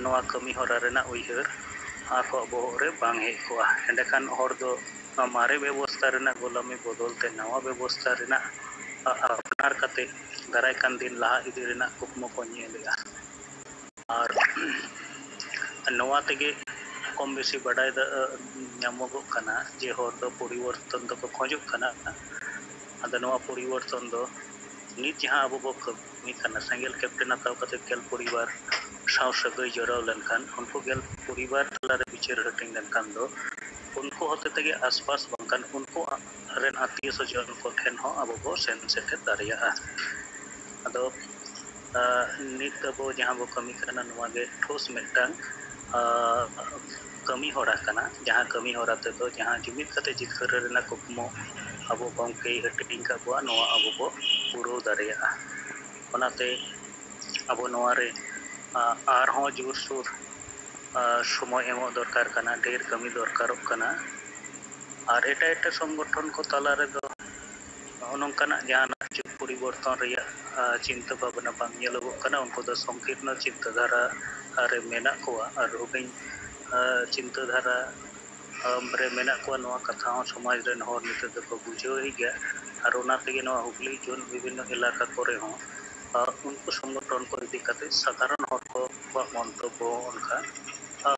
नवा कमी हरा रेना उइहर आको बोहर रे बांग हे कोआ एंडे कान हर दो मारे व्यवस्था रेना गोलामी बदलते नवा व्यवस्था रेना अपनार कते दाराय कान दिन लहा इदी रेना कुकमो को नेलेगा और नवा तेगे कम बेसी बाडाय नामोगो कना जे हर दो परिवर्तन दो को खोजो कना आदो नवा परिवर्तन दो नित जहां अब बो कमी कना सेंगल कैप्टन आताव कते गेल परिवार साव सगै जराव लेनखान उनको गेल परिवार तलारे बिचार हटिंग लेनखान दो उनको होते तेगे आसपास बंकान उनको रेन आत्मीय स्वजन को ठेन हो अब बो सेन सेटे दारिया आदो नित अब जहां बो कमी कना नवा गे ठोस मेटांग कमी होरा कना जहां कमी होरा ते तो जहां जुमित कते जितकर रेना कुकमो अब गंके हटिंग का बो नवा अब बो पुरो दारिया ओनाते अब नवा रे आर हो जोर सुर समय एमो दरकार कना ढेर कमी दरकार कना और एटा संगठन को तला रे दो नोंकाना जहां जुग परिवर्तन रिया चिंता भावना बांग नेलोगो कना उनको दो संकीर्ण चिंताधारा रे मेना कोआ और हुबिन चिंताधारा रे मेना कोआ नवा कथा हो समाज रेन हर निते दो बुझो ही गया और ओना तेगे नवा हुबली जोन विभिन्न इलाका करे हो उनको संगठन को इदी कते साधारण हर को मंतव्य उनका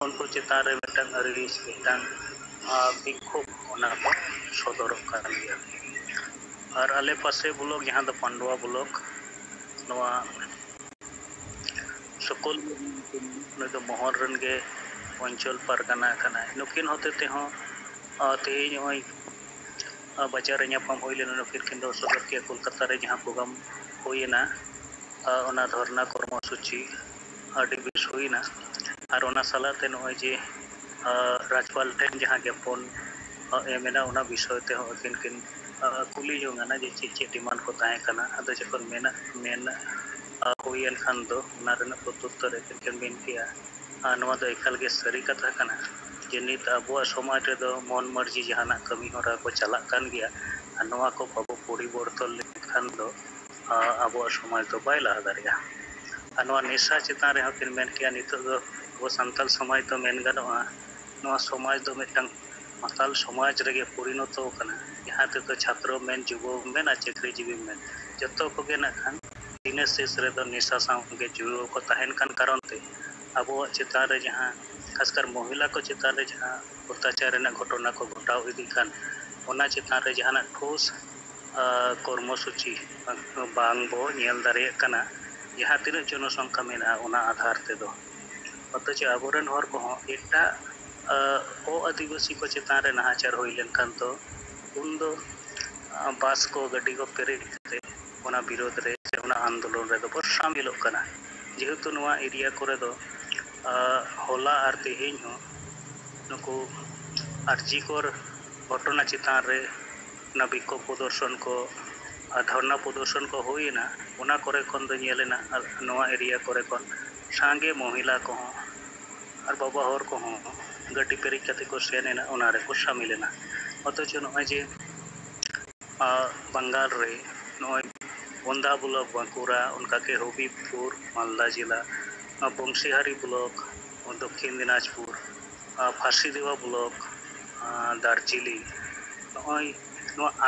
उनको चेतान रे मिटांग अरिस मिटांग बिक्षोभ ओना को सदर कर गया और आले पासे ब्लॉक जहां दो पांडवा ब्लॉक नवा सकल न मोहन रन गे अंचल पारगाना कना नुकिन होते ते हो तेज होय बाजार ᱧᱟᱯᱟᱢ होय लेना नुकिन किन दो सदर के कोलकाता रे जहां प्रोग्राम होयना ओना धरना कर्मसूची आदि बेस होयना और ओना सालाते नय जे राज्यपाल ठेन जहां ज्ञापन एमेना ओना विषय ते हो किन कुली जोंगाना जे चे डिमांड को ताहे कना अदो जखन मेना मेन होयन खान दो ओना रेना प्रत्युत्तर किन मेन किया नवा दो एकाल गे सरी कथा कना जे नित आबो समाज रे दो मन मर्जी जहाना कमी होरा को चला कान गया नवा को बाबू परिवर्तन लेखान दो आबो समाज दो बाय ला दारिया नवा निशा चितान रे किन मेन किया नित दो वो संताल समाज तो मेन गानोआ नवा समाज दो मिटंग माताल समाज रे परिणत कना जहां ते तो छात्र मेन जुबो मेन आ चाकरीजीवी मेन जतो को गे ना खान दिन शेष रे दो निशा साउंगे जुड़ो को ताहेन कान कारण ते आबो चितान रे जहां खासकर महिला को चितान रे जहां अत्याचार रेना घटना को घटाव इदी कान ओना चितान रे जहां ठोस कर्मसूची बांग बो नेल दारिया कना जहां तीन जनसंख्या मेना ओना आधार ते दो अतच आबोरन हर को एटा आदिवासी को चितान रे नाहाचार होई लेनखान तो उन दो बास को गड्डी को पेरेड करते ओना विरोध रे ओना आंदोलन रे दो शामिल कना जेहेतु नवा एरिया करे दो होला और तेहेñ हो नुको आरजी कोर घटना चितान रे ना विक्षोभ प्रदर्शन को धरना प्रदर्शन को होइना ओना करे कोन दो नेलेना नवा एरिया करे कोन सांगे महिला को और बाबा हर को गड्डी पेरिज कते को सेनेना ओना रे को शामिलेना अथच नय जे बंगाल रे नय बंदा ब्लॉक बांकुरा उनका के हबीबपुर मालदा जिला बंशीहारी ब्लॉक दक्षिण दिनाजपुर फांसीदेवा ब्लॉक दार्जिलिंग नॉय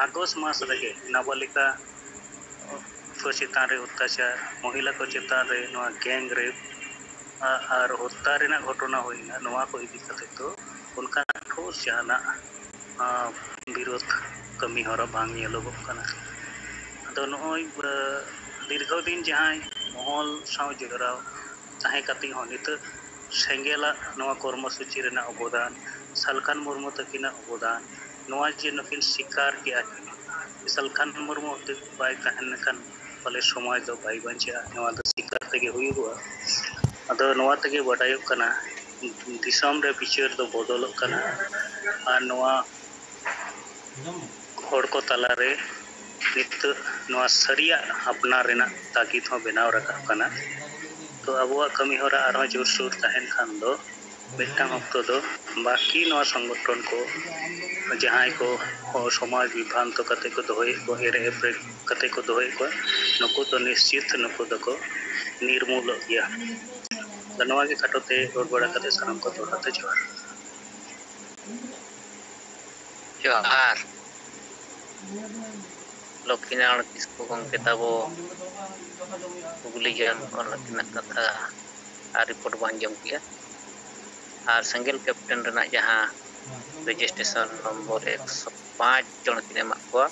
आगस्ट मास रगे नाबालिका को चितान रे अत्याचार महिला को चितान रे गैंग रेप और हत्या रेना घटना होइना नोआ को इदी कते तो उनका ठोस जाना विरोध कमी हरा बांग येलोगो कना तो नॉय दीर्घदिन जहां महल साव जगराव ताहे कति हो नित सेंगेला नोआ कर्मसूची रेना अवदान सालखान मुर्मू तकिना अवदान नोआ जे नकिन शिकार के सालखान मुर्मू ते बाय तहन कन पले समाज दो बाय बंचा नोआ दो शिकार तेगे हुयुगो अदो नोआ तेगे बडायो कना दिसम रे बिचार दो बदलक कना आ नोआ हर को तला रे नित नोआ सरिया अपना रेना ताकीद हो बनाव रखा कना तो अबुआ कमी होरा आरो जोर सोर तहन खान दो मिट्टांग अक्तो दो बाकी नोआ संगठन को जहां को समाज विभांत कते को दोहे को एरे एप्रे कते को दोहे को नको तो निश्चित नको दको निर्मूल गया धन्यवाद के खाटोते रोड बड़ा कते सनम को दोहराते जोहार लक्ष्मीनारायण किस्कु गंके ताबो गुगली जन और लक्ष्मीना कथा आ रिपोर्ट बांजम किया और सेंगेल कैप्टन रेना जहां रजिस्ट्रेशन नंबर 105 जन किने माकवा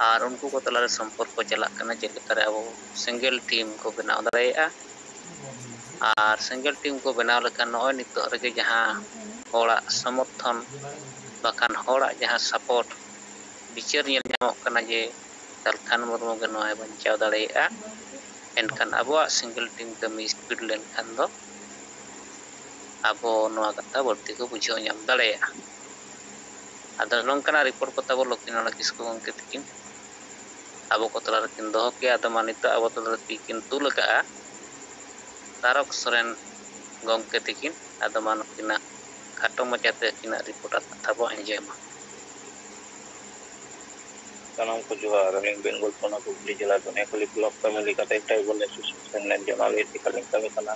और उनको को तलारे संपर्क को चला कना जेलेकारे अब सिंगल टीम को बनाव दाड़ेया और सिंगल टीम को बनाव लेखान नय नितो रेगे जहां होड़ा समर्थन बाखान होड़ा जहां सपोर्ट बिचार नेल ᱧᱟᱢᱚᱜ ᱠᱟᱱᱟ जे सालखान मुर्मू के नय बंचाव दाड़ेया एनखान आबोआ सिंगल टीम कमी स्पीड लेनखान दो आबो नोआ कथा बर्ती को बुझाव ᱧᱟᱢ दाड़ेया आदो नोंकना रिपोर्ट को ताबो लक्ष्मीनारायण किस्कु गंके तकिन आबो को तला रकिन दोहो के आदो मानितो आबो तला तिकिन तुल का तारक सोरेन गंके तकिन आदो मानकिना खाटो मचाते किना रिपोर्ट कथा बो अंजेमा सानाम को जोहार अलिंग बेंगल पोना हुगली जिला दोनेखली ब्लॉक फैमिली का ट्राइबल एसोसिएशन ने जर्नलिस्ट कलिंग कमी कना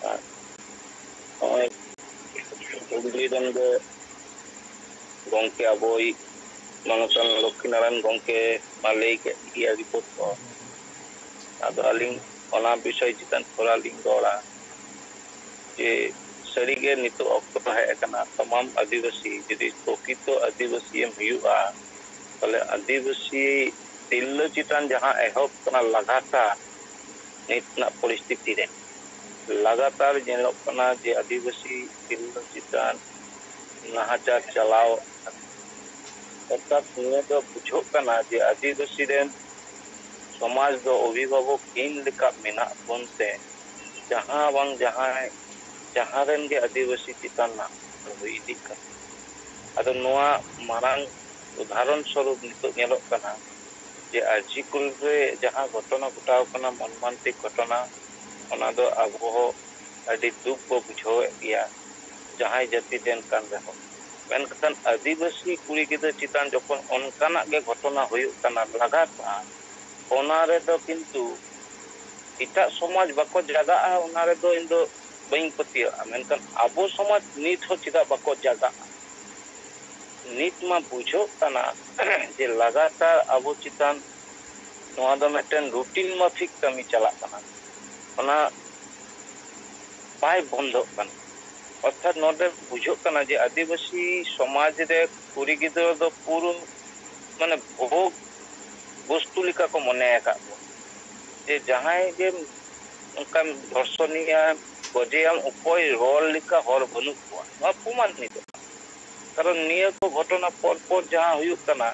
और हुगली दन के गंके अबोई मानसन लक्ष्मीनारायण गंके माले के इया रिपोर्ट को आदो अलिंग ओना विषय चितन थोड़ा लिंग दोड़ा जे सरी के नितो अक्तो है कना तमाम आदिवासी यदि प्रकृत आदिवासी एम हुआ तले आदिवासी तिल्लो चितान जहां एहब कना लगातार नितना परिस्थिति रे लगातार जेलोक कना जे आदिवासी तिल्लो चितान नाहाचार चलाव अर्थात निये दो बुझो कना जे आदिवासी रेन समाज दो अभिभावक इन लेका मेना बनते जहां बांग जहां रेन के आदिवासी चितान ना हुई दिक्कत अदो नोआ मारांग उदाहरण स्वरूप नितो नेलोक कना जे आर्जिकुल रे जहां घटना घटाव कना मनमांतिक घटना ओना दो आबो अडी दुख को बुझाव गया जहां जाति देन कान रहो मेनखान आदिवासी कुड़ी गिदर चितान जखन अनकाना के घटना हुयुक कना लगातार ओना रे दो किंतु इटा समाज बाको जागा ओना रे दो इन दो बई पतिया मेनखान आबो समाज नित हो चिदा बाको जागा नित मा बुझो कना जे लगातार अबो चितान नोआ दो मेटन रूटीन माफिक कमी चला कना ओना पाय बंधो कना अर्थात नोडे बुझो कना जे आदिवासी समाज रे कुड़ी गिदर दो पूरो माने भोग वस्तु लिका को मने का जे जहां जे उनका धर्षणिया गजेयाम उपाय रोल लिका हर बनु को नोआ प्रमाण नि कारण निया को घटना पर पर जहां हुयुक कना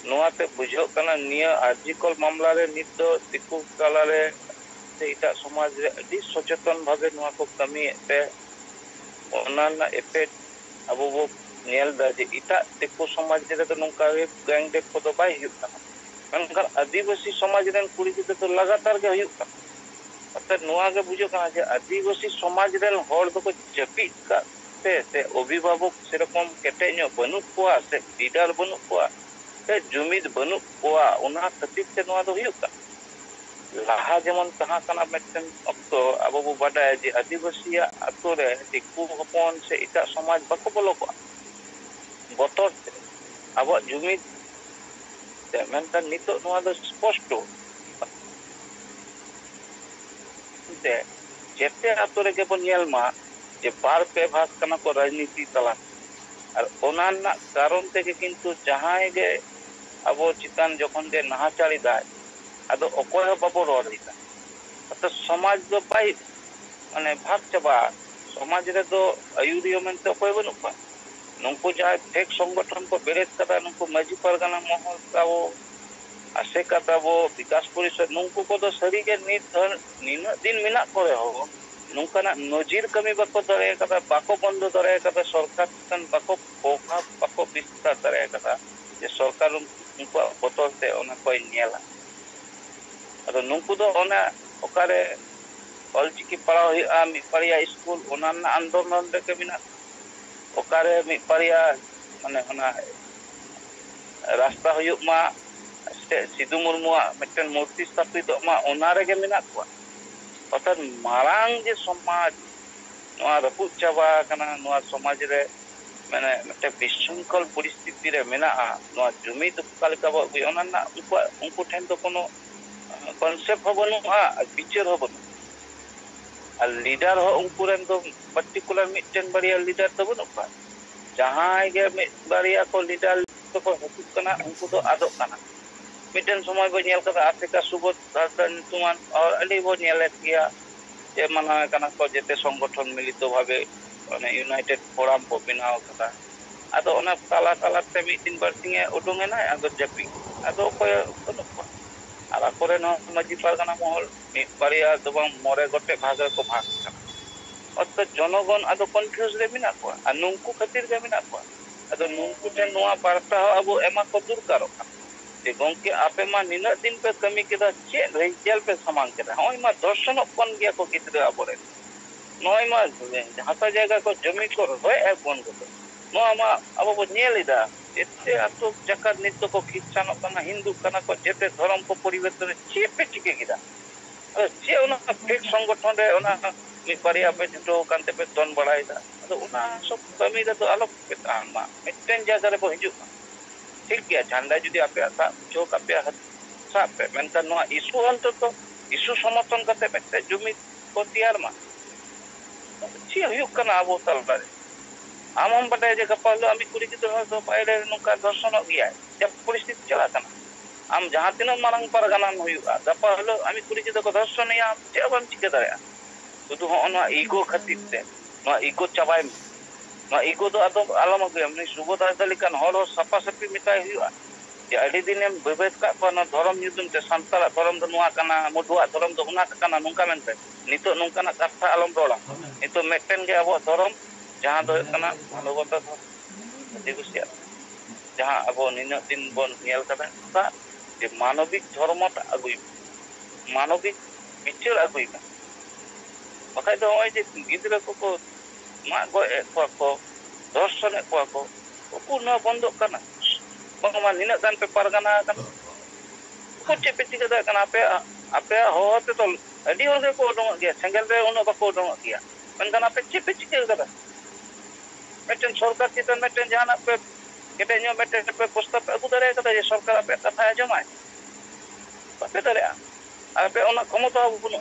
नोआते बुझो कना निया आर्जिकल मामला रे नित दो दिकु काला रे से इटा समाज रे अति सचेतन भावे नोआ को कमी पे ओनाना इफेक्ट अब वो नेल दा जे इटा दिकु समाज रे तो नोका गैंग डेप को तो बाय हुयुक कना मेनखान आदिवासी समाज रेन कुड़ी के तो लगातार के हुयुक कना अर्थात नोआ के बुझो कना जे आदिवासी समाज रेन हर दो को जपित का से अभिभावक सेरकम केटेño बनु कोआ से लीडर बनु कोआ से जुमिद बनु कोआ उना खातिर से नोआ दो हुयुक लाहा जेमन तहा कना मेटन अक्तो अब बो बाडाय जे आदिवासी आतो रे दिकु हपन से इटा समाज बको बोलो को ᱵᱚᱛᱚᱨ ᱛᱮ ᱟᱵᱚᱣᱟᱜ ᱡᱩᱢᱤᱫ ᱛᱮ ᱢᱮᱱᱠᱷᱟᱱ ᱱᱤᱛᱚᱜ ᱱᱚᱣᱟ ᱫᱚ ᱥᱯᱚᱥᱴᱚ ᱛᱮ ᱡᱮᱛᱮ ᱟᱛᱳ ᱨᱮᱜᱮ ᱵᱚᱱ ᱧᱮᱞ ᱢᱟ ᱡᱮ 2-3 ᱵᱷᱟᱜᱽ ᱠᱟᱱᱟ ᱠᱚ ᱨᱟᱡᱽᱱᱤᱛᱤ ᱛᱟᱞᱟ ᱟᱨ ᱚᱱᱟ ᱨᱮᱱᱟᱜ ᱠᱟᱨᱚᱱ ᱛᱮᱜᱮ ᱠᱤᱱᱛᱩ ᱡᱟᱦᱟᱸᱭ ᱜᱮ ᱟᱵᱚ ᱪᱮᱛᱟᱱ ᱡᱚᱠᱷᱚᱱ ᱜᱮ ᱱᱟᱦᱟᱪᱟᱨ ᱮᱫᱟᱭ ᱟᱫᱚ ᱚᱠᱚᱭ ᱦᱚᱸ ᱵᱟᱵᱚ ᱨᱚᱲ ᱮᱫᱟ ᱚর্থাৎ সমাজ ᱫᱚ ᱵᱟᱭ মানে ভাগ চাবা সমাজ রেদো আয়ুরিয় মেনতে অকয় বানুᱜ ᱠᱚᱣᱟ ᱱᱩᱠᱩ ᱡᱟᱦᱟᱸᱭ ᱯᱷᱮᱠ ᱥᱚᱝᱜᱚᱴᱷᱚᱱ ᱠᱚ ᱵᱮᱨᱮᱫ ᱠᱟᱫᱟ ᱱᱩᱠᱩ ᱢᱟᱹᱡᱷᱤ ᱯᱟᱨᱜᱟᱱᱟ ᱢᱚᱦᱚᱞ ᱛᱟᱵᱚ ᱟᱥᱮᱠᱟ ᱛᱟᱵᱚ ᱵᱤᱠᱟᱥ ᱯᱚᱨᱤষᱚᱫ ᱱᱩᱠᱩ ᱠᱚᱫᱚ ᱥᱟᱹᱨᱤᱜᱮ ᱱᱤᱱᱟᱹᱜ ᱫᱤᱱ ᱢᱮᱱᱟᱜ ᱠᱚ ᱨᱮᱦᱚᱸ ᱱᱚᱝᱠᱟᱱᱟᱜ ᱱᱚজিᱨ ᱠᱟᱹᱢᱤ ᱵᱟᱠᱚ ᱫᱟᱲᱮ ᱟᱠᱟᱫᱟ ᱵᱟᱠᱚ ᱵᱚᱱᱫᱚ ᱫᱟᱲᱮ ᱟᱠᱟᱫᱟ ᱥᱚᱨᱠᱟর ᱪᱮᱛᱟᱱ ᱵᱟᱠᱚ ᱯᱨᱚᱵᱷᱟᱵ ᱵᱟᱠᱚ ᱵᱤᱥᱛᱟᱨ ᱫᱟᱲᱮ ᱟᱠᱟᱫᱟ ᱡᱮ ᱥᱚᱨᱠᱟর ᱩᱱᱠᱩᱣᱟᱜ ᱵᱚᱛᱚᱨ ᱛᱮ ᱚᱱᱟ ᱠᱚᱭ ᱧᱮᱞᱟ ᱟᱫᱚ ᱱᱩᱠᱩ ᱫᱚ ᱚᱱᱟ ᱚᱠᱟᱨᱮ ᱚᱞᱪᱤᱠᱤ ᱯᱟᱲᱦᱟᱣ ᱦᱩᱭᱩᱜᱼᱟ ᱢᱤᱫ ᱵᱟᱨᱭᱟ ᱥᱠᱩᱞ ᱚᱱᱟ ᱨᱮᱱᱟᱜ ᱟᱱᱫᱳᱞᱚᱱ ᱨᱮᱜᱮ ᱢᱮᱱᱟᱜ ᱚᱠᱟᱨᱮ ᱢᱤᱫ ᱵᱟᱨᱭᱟ ᱢᱟᱱᱮ ᱚᱱᱟ ᱨᱟᱥᱛᱟ ᱦᱩᱭᱩᱜ ᱢᱟ ᱥᱤᱫᱩ ᱢᱩᱨᱢᱩᱣᱟᱜ ᱢᱤᱫᱴᱮᱱ ᱢᱩᱨᱛᱤ ᱥᱛᱷᱟᱯᱤᱛᱚᱜ ᱢᱟ ᱚᱱᱟ ᱨᱮᱜᱮ ᱢᱮᱱᱟᱜ ᱠᱚᱣᱟ অর্থাৎ মারাং যে সমাজ নয়া রাপুদ চাবা কানা নয়া সমাজ রে মানে একটা বিশৃঙ্খল পরিস্থিতি রে মেনাআ নয়া জমিদ কালকা বো অনা না উনকু ঠেন তো কোনো কনসেপ্ট হবনুআ আর বিচার হবনু আর লিডার হ উনকু রেন তো পার্টিকুলার মিটেন বাড়িয়া লিডার তো বনু পা জাহাই গে বাড়িয়া কো লিডার তো কো হতুক কানা উনকু তো আদক কানা मिटन समय बो नेल कदा आफिका सुबोध दादा नितुमान और अली बो नेलेत गया जे माना कना को जेते संगठन मिलित भावे माने यूनाइटेड फोरम को बनाव कदा आदो ओना ताला ताला ते मिटिन बरसिंगे उडुंगे ना आदो जपी आदो कोय आला करे न मजी पारगाना महल मि बारिया दबang मोरे गोटे भाग को भाग अत जनगण आदो कन्फ्यूज रे मिना को आ नुंकु खातिर रे मिना को आदो नुंकु टे नोआ वार्ता अबो एमा को दूर करो जे गोंके आपे मा निना दिन पे कमी केदा चे रेजल पे समान केदा होय मा दर्शन कोन गया को कितरे आबरे नोय मा हाता जायगा को जमी को होय ए कोन को नो मा अब बो नेलिदा एते आतो जकात नित्य को खिचानो कना हिंदू कना को जेते धर्म को परिवर्तन चे पे टिके गिदा चे ओना फेक संगठन रे ओना मी परिया पे जतो कांते पे तन बड़ाइदा तो ओना सब कमी दा तो आलोक पे मा मिटन जागा रे बो हिजु ठीक गया झंडा जुदी आपे आता चोक आपे साप पे मेनखान नोआ इशू अंत तो इशू समर्थन करते बेटे जुमिद को तैयार मा ची हुयुक कना अबो तलबारे आम बटाय जे गपालो आमी कुड़ी की तरह तो बायरे नुका दर्शन गया जब परिस्थिति चला कना आम जहां तिना मारंग परगाना हुयुआ गपालो आमी कुड़ी की तो दर्शन या जेबम चिके दाया शुधु होना ईगो खातिर ते नोआ ईगो चाबाय ईगो दो आदो आलम अगुया मने सुबोध आदलिकान हर सफा सफी मिताय हुआ जे अडी दिने बेबेत का पना धर्म युद्धम ते संताल धर्म दो नुआ कना मुडुआ धर्म दो उना कना नुका मेनते नितो नुका ना कथा आलम रोला नितो मेटेन गे अबो धर्म जहां दो कना मानवता दिवसिया जहां अबो निना दिन बोन नेल कदा ता जे मानविक धर्म ता अगुई मानविक विचार अगुई का बखाय दो ओय जे गिदरा को मा गो को दर्शन को पूर्ण बंद करना बंगमा निना गान पे परगाना kan कुछ पेटी कदा kan ape होते तो अडी और को उडोंग गया सेंगल रे उनो बको उडोंग गया मेनखान ape चे पेटी कदा मेटन सरकार चितन मेटन जहां पे केटे न्यो मेटन पे प्रस्ताव अगु दारे कदा जे सरकार ape कथा आजमाय बापे दारे ape ओना क्षमता बुनु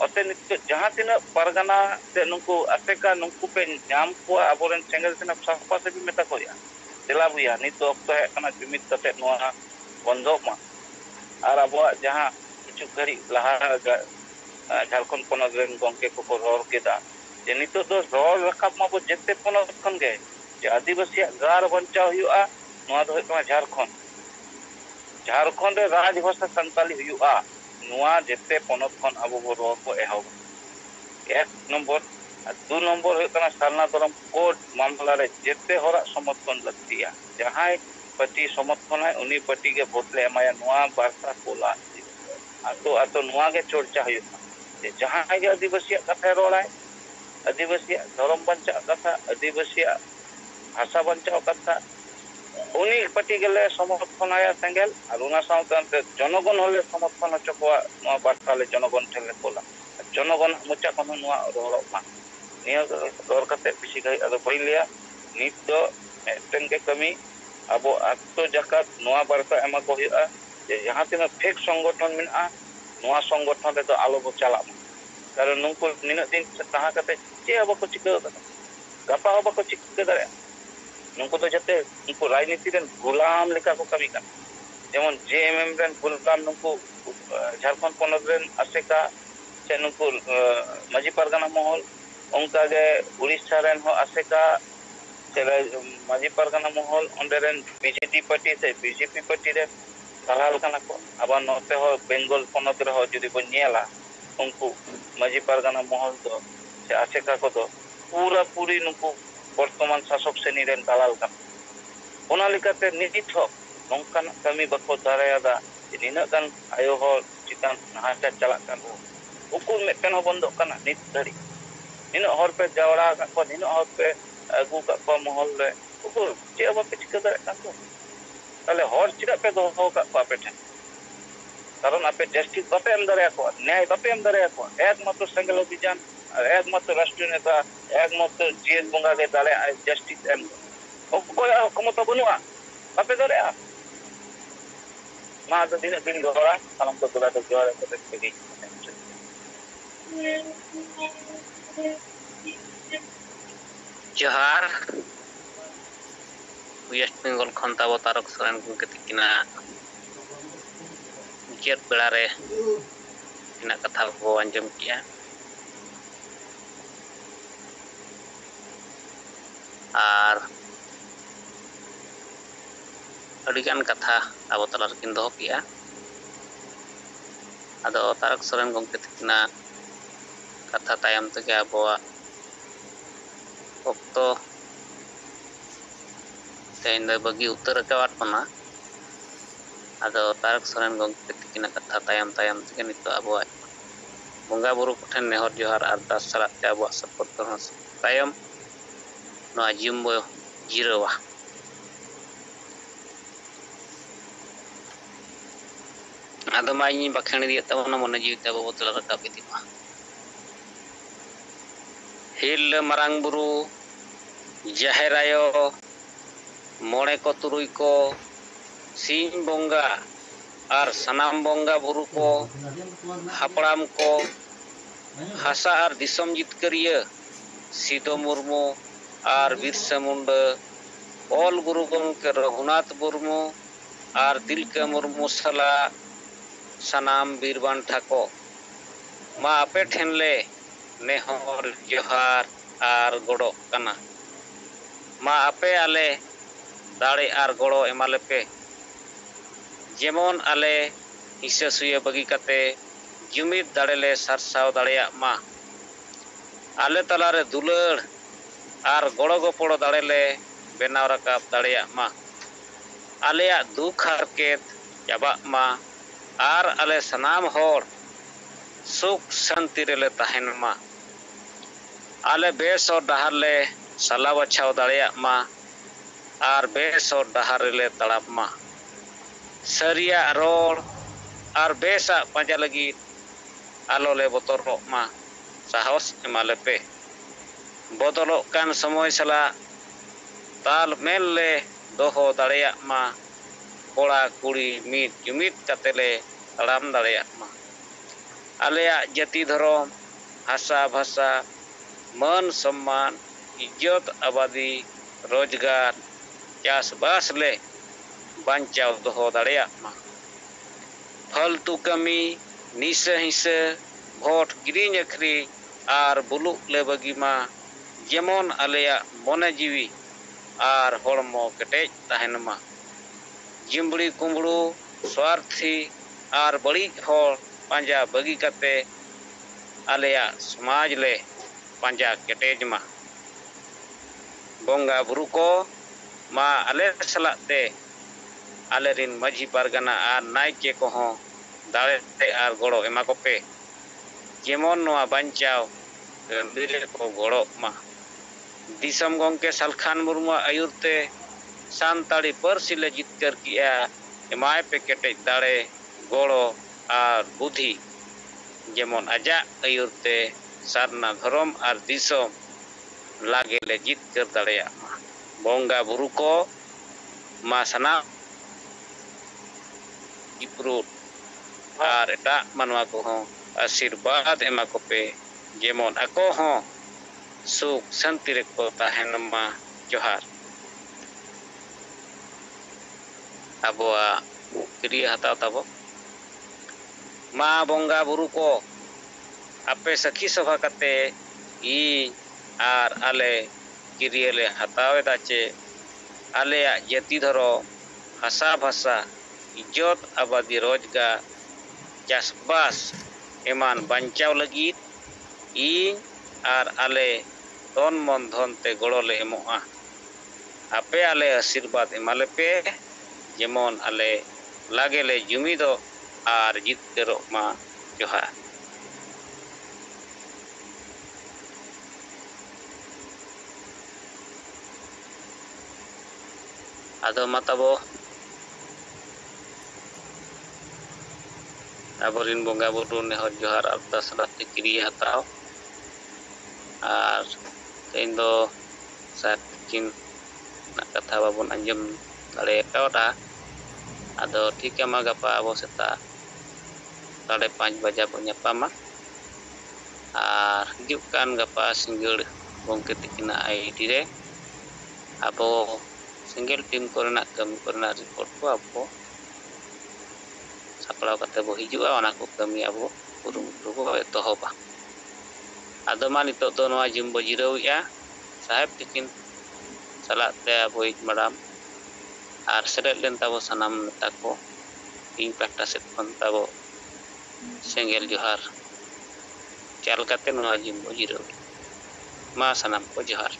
ओते जहां तिना परगाना से नुकु आसेका नुकु पे नाम को आबोरन सेंगल सेना सफा से भी मेता कोया दिला बुया नित ऑक्ट है कना जुमित कते नोआ बंदो मा आर अबो जहां किछु घरी लहा झारखंड पोनत रेन गंके को रोर केदा जे नित दो रोर रखब मा बो जेते पोनत खन गे जे आदिवासी गार बंचाव हुआ नोआ दो कना झारखंड रे राजभाषा संताली हुआ नोआ जेते पोनत खन अबो बो रोर को एहो एक नंबर 2 नंबर है कना सालना धर्म कोड मामला रे जेते होरा समर्थन लगतिया जहां पार्टी समर्थन है उनी पार्टी के वोट ले एमाया नोआ वार्ता कोला आतो आतो नोआ के चर्चा हुआ जे जहां के आदिवासी कथा रोलाय आदिवासी धर्म बंचा कथा आदिवासी भाषा बंचा कथा उनी पार्टी के ले समर्थन आया सेंगल और उना साउते जनगण होले समर्थन चकोआ नोआ वार्ता ले जनगण ठेले कोला जनगण मुचा कोन नोआ रोलो मा निया दर कते बिसी गई अदो पहिलिया नित दो ᱢᱤᱫᱴᱮᱱ ᱜᱮ ᱠᱟᱹᱢᱤ ᱟᱵᱚ ᱟᱛᱳ ᱡᱟᱠᱟᱛ ᱱᱚᱣᱟ ᱵᱟᱨᱛᱟ ᱮᱢᱟ ᱠᱚ ᱦᱩᱭᱩᱜᱼᱟ ᱡᱮ ᱡᱟᱦᱟᱸ ᱛᱤᱱᱟᱹᱜ ᱯᱷᱮᱠ ᱥᱚᱝᱜᱚᱴᱷᱚᱱ ᱢᱮᱱᱟᱜᱼᱟ ᱱᱚᱣᱟ ᱥᱚᱝᱜᱚᱴᱷᱚᱱ ᱨᱮᱫᱚ ᱟᱞᱚ ᱵᱚ ᱪᱟᱞᱟᱜ ᱢᱟ ᱠᱟᱨᱚᱱ ᱱᱩᱠᱩ ᱱᱤᱱᱟᱹᱜ ᱫᱤᱱ ᱛᱟᱦᱮᱸ ᱠᱟᱛᱮ ᱪᱮᱫ ᱦᱚᱸ ᱵᱟᱠᱚ ᱪᱤᱠᱟᱹ ᱠᱟᱫᱟ ᱜᱟᱯᱟ ᱦᱚᱸ ᱵᱟᱠᱚ ᱪᱤᱠᱟᱹ ᱫᱟᱲᱮᱭᱟᱜᱼᱟ ᱱᱩᱠᱩ ᱫᱚ ᱡᱟᱛᱮ ᱩᱱᱠᱩ ᱨᱟᱡᱽᱱᱤᱛᱤ ᱨᱮᱱ ᱜᱳᱞᱟᱢ ᱞᱮᱠᱟ ᱠᱚ ᱠᱟᱹᱢᱤ ᱠᱟᱱᱟ ᱡᱮᱢᱚᱱ JMM ᱨᱮᱱ ᱜᱳᱞᱟᱢ ᱱᱩᱠᱩ ᱡᱷᱟᱲᱠᱷᱚᱸᱰ ᱯᱚᱱᱚᱛ ᱨᱮᱱ ASEKA ᱥᱮ ᱱᱩᱠᱩ ᱢᱟᱹᱡᱷᱤ ᱯᱟᱨᱜᱟᱱᱟ ᱢᱚᱦᱚᱞ ᱚᱱᱠᱟᱜᱮ ᱩᱲᱤᱥᱥᱟ ᱨᱮᱱ ᱦᱚᱸ ASEKA ᱥᱮ ᱢᱟᱹᱡᱷᱤ ᱯᱟᱨᱜᱟᱱᱟ ᱢᱚᱦᱚल ᱚᱸᱰᱮ ᱨᱮᱱ BJD ᱯᱟর্টি ᱥᱮ BJP ᱯᱟর্টি ᱨᱮᱱ ᱫᱟᱞᱟᱞ ᱠᱟᱱᱟ ᱠᱚ ᱟᱵᱟᱨ ᱱᱚᱛᱮ ᱦᱚᱸ ᱵᱮᱝᱜᱚᱞ ᱯᱚᱱᱚᱛ ᱨᱮᱦᱚᱸ ᱡᱩᱫᱤ ᱵᱚᱱ ᱧᱮᱞᱟ उनको मजी पारगाना महल दो से ASEKA को दो पूरा पूरी नुकु वर्तमान शासक श्रेणी रेन दालाल का ओना लिकाते नित हो नोंकान कमी बको दारायादा निना गान आयो हो चितान नाहाचा चला कान उकु मेटन हो बंदो काना नित धरी निना हर पे जावड़ा का को निना हर पे अगु का को महल रे उकु जे अब पे चिका दारे कान तो ताले हर चिरा पे दो हो का पे ठे कारण आपे जस्टिस बापे एम दारे को न्याय बापे एम दारे को एकमात्र सेंगल अभियान एकमात्र राष्ट्रीय नेता एकमात्र जीएस बंगा के दाले जस्टिस एम कोई क्षमता बनुआ बापे दारे मा तो दिन दोरा सालाम तो दोरा तो जोरा को तेगी जोहार वेस्ट बेंगल खनता तारक सोरेन को कतिकिना मुचाद बेड़ा रे ᱤᱱᱟᱹ ᱠᱟᱛᱷᱟ ᱠᱚ ᱟᱸᱡᱚᱢ ᱠᱮᱜᱼᱟ ᱟᱨ ᱟᱹᱰᱤᱜᱟᱱ ᱠᱟᱛᱷᱟ ᱟᱵᱚ ᱛᱟᱞᱟ ᱨᱮᱠᱤᱱ ᱫᱚᱦᱚ ᱠᱮᱜᱼᱟ ᱟᱫᱚ ᱛᱟᱨᱚᱠ ᱥᱚᱨᱮᱱ ᱜᱚᱢᱠᱮ ᱛᱟᱹᱠᱤᱱᱟᱜ ᱠᱟᱛᱷᱟ ᱛᱟᱭᱚᱢ ᱛᱮᱜᱮ ᱟᱵᱚᱣᱟᱜ ᱚᱠᱛᱚ ᱛᱮᱦᱮᱧ ᱫᱚ ᱵᱟᱹᱜᱤ ᱩᱛᱟᱹᱨ ᱟᱠᱟᱫ ᱵᱚᱱᱟ ᱟᱫᱚ ᱛᱟᱨᱚᱠ ᱥᱚᱨᱮᱱ ᱜᱚᱢᱠᱮ ᱛᱟᱹᱠᱤᱱᱟᱜ ᱠᱟᱛᱷᱟ ᱛᱟᱭᱚᱢ ᱛᱮᱜᱮ ᱱᱤᱛᱚᱜ ᱟᱵᱚᱣᱟᱜ ᱵᱚᱸᱜᱟ ᱵᱩᱨᱩ ᱠᱚᱴᱷᱮᱱ ᱱᱮᱦᱚᱨ ᱡᱚᱦᱟᱨ ᱟᱨᱫᱟᱥ ᱥᱟᱞᱟᱜ ᱛᱮ ᱟᱵᱚᱣᱟᱜ ᱥᱚᱯᱚᱫ ᱜᱨᱚᱦᱚᱱ ᱛᱟᱭᱚᱢ ᱱᱚᱣᱟ ᱡᱤᱭᱚᱱ ᱵᱚ ᱡᱤᱨᱟᱹᱣᱟ ᱟᱫᱚ ᱢᱟ ᱤᱧ ᱵᱟᱠᱷᱮᱬ ᱤᱫᱤᱭᱮᱫ ᱛᱟᱵᱚᱱᱟ ᱢᱚᱱᱮ ᱡᱤᱣᱤ ᱛᱮ ᱟᱵᱚ ᱵᱚ ᱛᱮᱞᱟ ᱨᱟᱠᱟᱵ ᱤᱫᱤ ᱢᱟ ᱦᱤᱞ ᱢᱟᱨᱟᱝ ᱵᱩᱨᱩ ᱡᱟᱦᱮᱨ ᱟᱭᱳ ᱢᱚᱬᱮ ko तुरुई को सिंह बंगा और सनाम बंगा बुरु को हापड़ाम को हासा और दिसम जितकरिया सिदो मुर्मू और बिरसा मुंडा ऑल गुरु गंके रघुनाथ मुर्मू और तिलका मुर्मू सला सनाम बीरबांठा को मा आपे ठेनले नेहर जोहार और गड़ो कना मा आपे आले दाड़े और गड़ो एमाले पे जेमन आले हिस्सा सुया बगी कते जुमिद दाड़ेले सरसाव दाड़ेया मा आले तलारे दुलड़ और गड़ो गपड़ो दाड़ेले बेनाव रकाब दाड़ेया मा आलेया दुख हारकेत चाबा मा और आले सनाम होर सुख शांति रेले तहन मा आले बेस और डहार ले सला बछाव दाड़ेया मा और बेस और डहार रेले तड़ाप मा सरिया रोड और बेसा पांजा लगी आलोले बतरो मा साहस एमाले पे बदलो कान समय सला ताल मेल ले दोहो दाड़ेया मा कोड़ा कुड़ी मीत जुमित कतेले तड़ाम दाड़ेया मा आलेया जाति धर्म भाषा भाषा मान सम्मान इज्जत आबादी रोजगार चाषबास ले बांचाव दोहो दाड़ेया मा फालतू कमी निसे हिसे भोट किरिंग अखरी और बुलुक ले बगी मा जेमन आलेया मने जीवी और हड़मो केटेज तहन मा जिम्बड़ी कुम्बड़ू स्वार्थी और बड़ी हर पांजा बगी कते आलेया समाज ले पांजा केटेज मा बंगा बुरु को मा आले सलाते आले रिन मझी पारगाना और नायके को हों दाड़े और गड़ो एमा को पे जेमन नोआ बांचाव बिरे को गड़ो मा दिसम गंके सालखान मुर्मू आयुरते सानताड़ी परसिले जितकर किया एमाय पे केटेज दाड़े गड़ो और बुद्धि जेमन आजा आयुरते सारना धर्म और दिसम लागे ले जितकर दाड़ेया मा ᱵᱚᱸᱜᱟ ᱵᱩᱨᱩ ᱠᱚ ᱢᱟ ᱥᱟᱱᱟᱢ ᱤᱯᱨᱩᱫ ᱟᱨ ᱮᱴᱟᱜ ᱢᱟᱱᱣᱟ ᱠᱚᱦᱚᱸ ᱟᱥᱤᱨᱵᱟᱫ ᱮᱢᱟ ᱠᱚᱯᱮ, ᱡᱮᱢᱚᱱ ᱟᱠᱚ ᱦᱚᱸ ᱥᱩᱠ ᱥᱟᱱᱛᱤ ᱨᱮᱠᱚ ᱛᱟᱦᱮᱱ ᱢᱟ᱾ ᱡᱚᱦᱟᱨ᱾ ᱟᱵᱚᱣᱟᱜ ᱠᱤᱨᱤᱭᱟᱹ ᱦᱟᱛᱟᱣ ᱛᱟᱵᱚ᱾ ᱢᱟ ᱵᱚᱸᱜᱟ ᱵᱩᱨᱩ ᱠᱚ ᱟᱯᱮ ᱥᱟᱹᱠᱷᱤ ᱥᱚᱵᱷᱟ ᱠᱟᱛᱮ ᱤᱧ ᱟᱨ ᱟᱞᱮ ᱠᱤᱨᱤᱭᱟᱹ ᱞᱮ ᱦᱟᱛᱟᱣᱮᱫᱟ ᱪᱮ ᱟᱞᱮᱭᱟᱜ ᱡᱟᱹᱛᱤ ᱫᱷᱚᱨᱚᱢ, ᱦᱟᱥᱟ ᱵᱷᱟᱥᱟ, ᱤᱡᱽᱡᱚᱛ ᱟᱵᱟᱫᱤ ᱨᱳᱡᱽᱜᱟᱨ, ᱪᱟᱥᱵᱟᱥ ᱮᱢᱟᱱ ᱵᱟᱧᱪᱟᱣ ᱞᱟᱹᱜᱤᱫ ᱤᱧ ᱟᱨ ᱟᱞᱮ ᱛᱚᱱ ᱢᱚᱱ ᱫᱷᱚᱱ ᱛᱮ ᱜᱚᱲᱚ ᱞᱮ ᱮᱢᱚᱜᱼᱟ᱾ ᱟᱯᱮ ᱟᱞᱮ ᱟᱥᱤᱨᱵᱟᱫ ᱮᱢᱟᱞᱮᱯᱮ, ᱡᱮᱢᱚᱱ ᱟᱞᱮ ᱞᱟᱜᱮ ᱞᱮ ᱡᱩᱢᱤᱫᱚᱜ ᱟᱨ ᱡᱤᱛᱠᱟᱹᱨᱚᱜ ᱢᱟ᱾ ᱡᱚᱦᱟᱨ᱾ ᱟᱫᱚ ᱢᱟ ᱛᱟᱵᱚ ᱟᱵᱚᱨᱤᱱ ᱵᱚᱸᱜᱟ ᱵᱩᱨᱩ ᱱᱮᱦᱚᱨ ᱡᱚᱦᱟᱨ ᱟᱨᱫᱟᱥ ᱨᱟᱛᱮ ᱠᱤᱨᱤᱭᱟᱹ ᱦᱟᱛᱟᱣ, ᱟᱨ ᱛᱮᱦᱮᱧ ᱫᱚ ᱥᱟᱨ ᱛᱤᱠᱤᱱ ᱨᱮᱱᱟᱜ ᱠᱟᱛᱷᱟ ᱵᱟᱵᱚᱱ ᱟᱸᱡᱚᱢ ᱫᱟᱲᱮ ᱠᱟᱣᱫᱟ᱾ ᱟᱫᱚ ᱴᱷᱤᱠ ᱢᱟ ᱜᱟᱯᱟ ᱟᱵᱚ ᱥᱮᱛᱟᱜ 5:30 ᱵᱟᱡᱟ ᱵᱚᱱ ᱧᱟᱯᱟᱢᱟ, ᱟᱨ ᱦᱤᱡᱩᱜ ᱠᱟᱱ ᱜᱟᱯᱟ ᱥᱤᱸᱜᱟᱹᱲ ᱜᱚᱢᱠᱮ ᱛᱤᱠᱤᱱᱟᱜ ᱟᱭᱰᱤ ᱨᱮ ᱟᱵᱚ ᱥᱮᱸᱜᱮᱞ ᱴᱤᱢ ᱠᱚᱨᱮᱱᱟᱜ ᱠᱟᱹᱢᱤ ᱠᱚᱨᱮᱱᱟᱜ ᱨᱤᱯᱳᱨᱴ ᱠᱚ ᱟᱵᱚ ᱥᱟᱯᱲᱟᱣ ᱠᱟᱛᱮ ᱵᱚ ᱦᱤᱡᱩᱜᱼᱟ᱾ ᱚᱱᱟ ᱠᱚ ᱠᱟᱹᱢᱤ ᱟᱵᱚ ᱠᱩᱨᱩᱢᱩᱴᱩ ᱵᱚ ᱮᱛᱚᱦᱚᱵᱟ᱾ ᱟᱫᱚ ᱢᱟ ᱱᱤᱛᱚᱜ ᱫᱚ ᱱᱚᱣᱟ ᱡᱤᱢ ᱵᱚ ᱡᱤᱨᱟᱹᱣᱮᱜᱼᱟ᱾ ᱥᱟᱦᱮᱵ ᱛᱤᱠᱤᱱ ᱥᱟᱞᱟᱜ ᱛᱮ ᱟᱵᱚᱭᱤᱡ ᱢᱟᱲᱟᱢ ᱟᱨ ᱥᱮᱞᱮᱫ ᱞᱮᱱ ᱛᱟᱵᱚ ᱥᱟᱱᱟᱢ ᱱᱮᱛᱟ ᱠᱚ, ᱤᱧ ᱯᱟᱦᱴᱟ ᱥᱮᱫ ᱠᱷᱚᱱ ᱛᱟᱵᱚ ᱥᱮᱸᱜᱮᱞ ᱡᱚᱦᱟᱨ ᱪᱟᱞ ᱠᱟᱛᱮ ᱱᱚᱣᱟ ᱡᱤᱢ ᱵᱚ ᱡᱤᱨᱟᱹᱣ᱾ ᱢᱟ ᱥᱟᱱᱟᱢ ᱠᱚ ᱡᱚᱦᱟᱨ᱾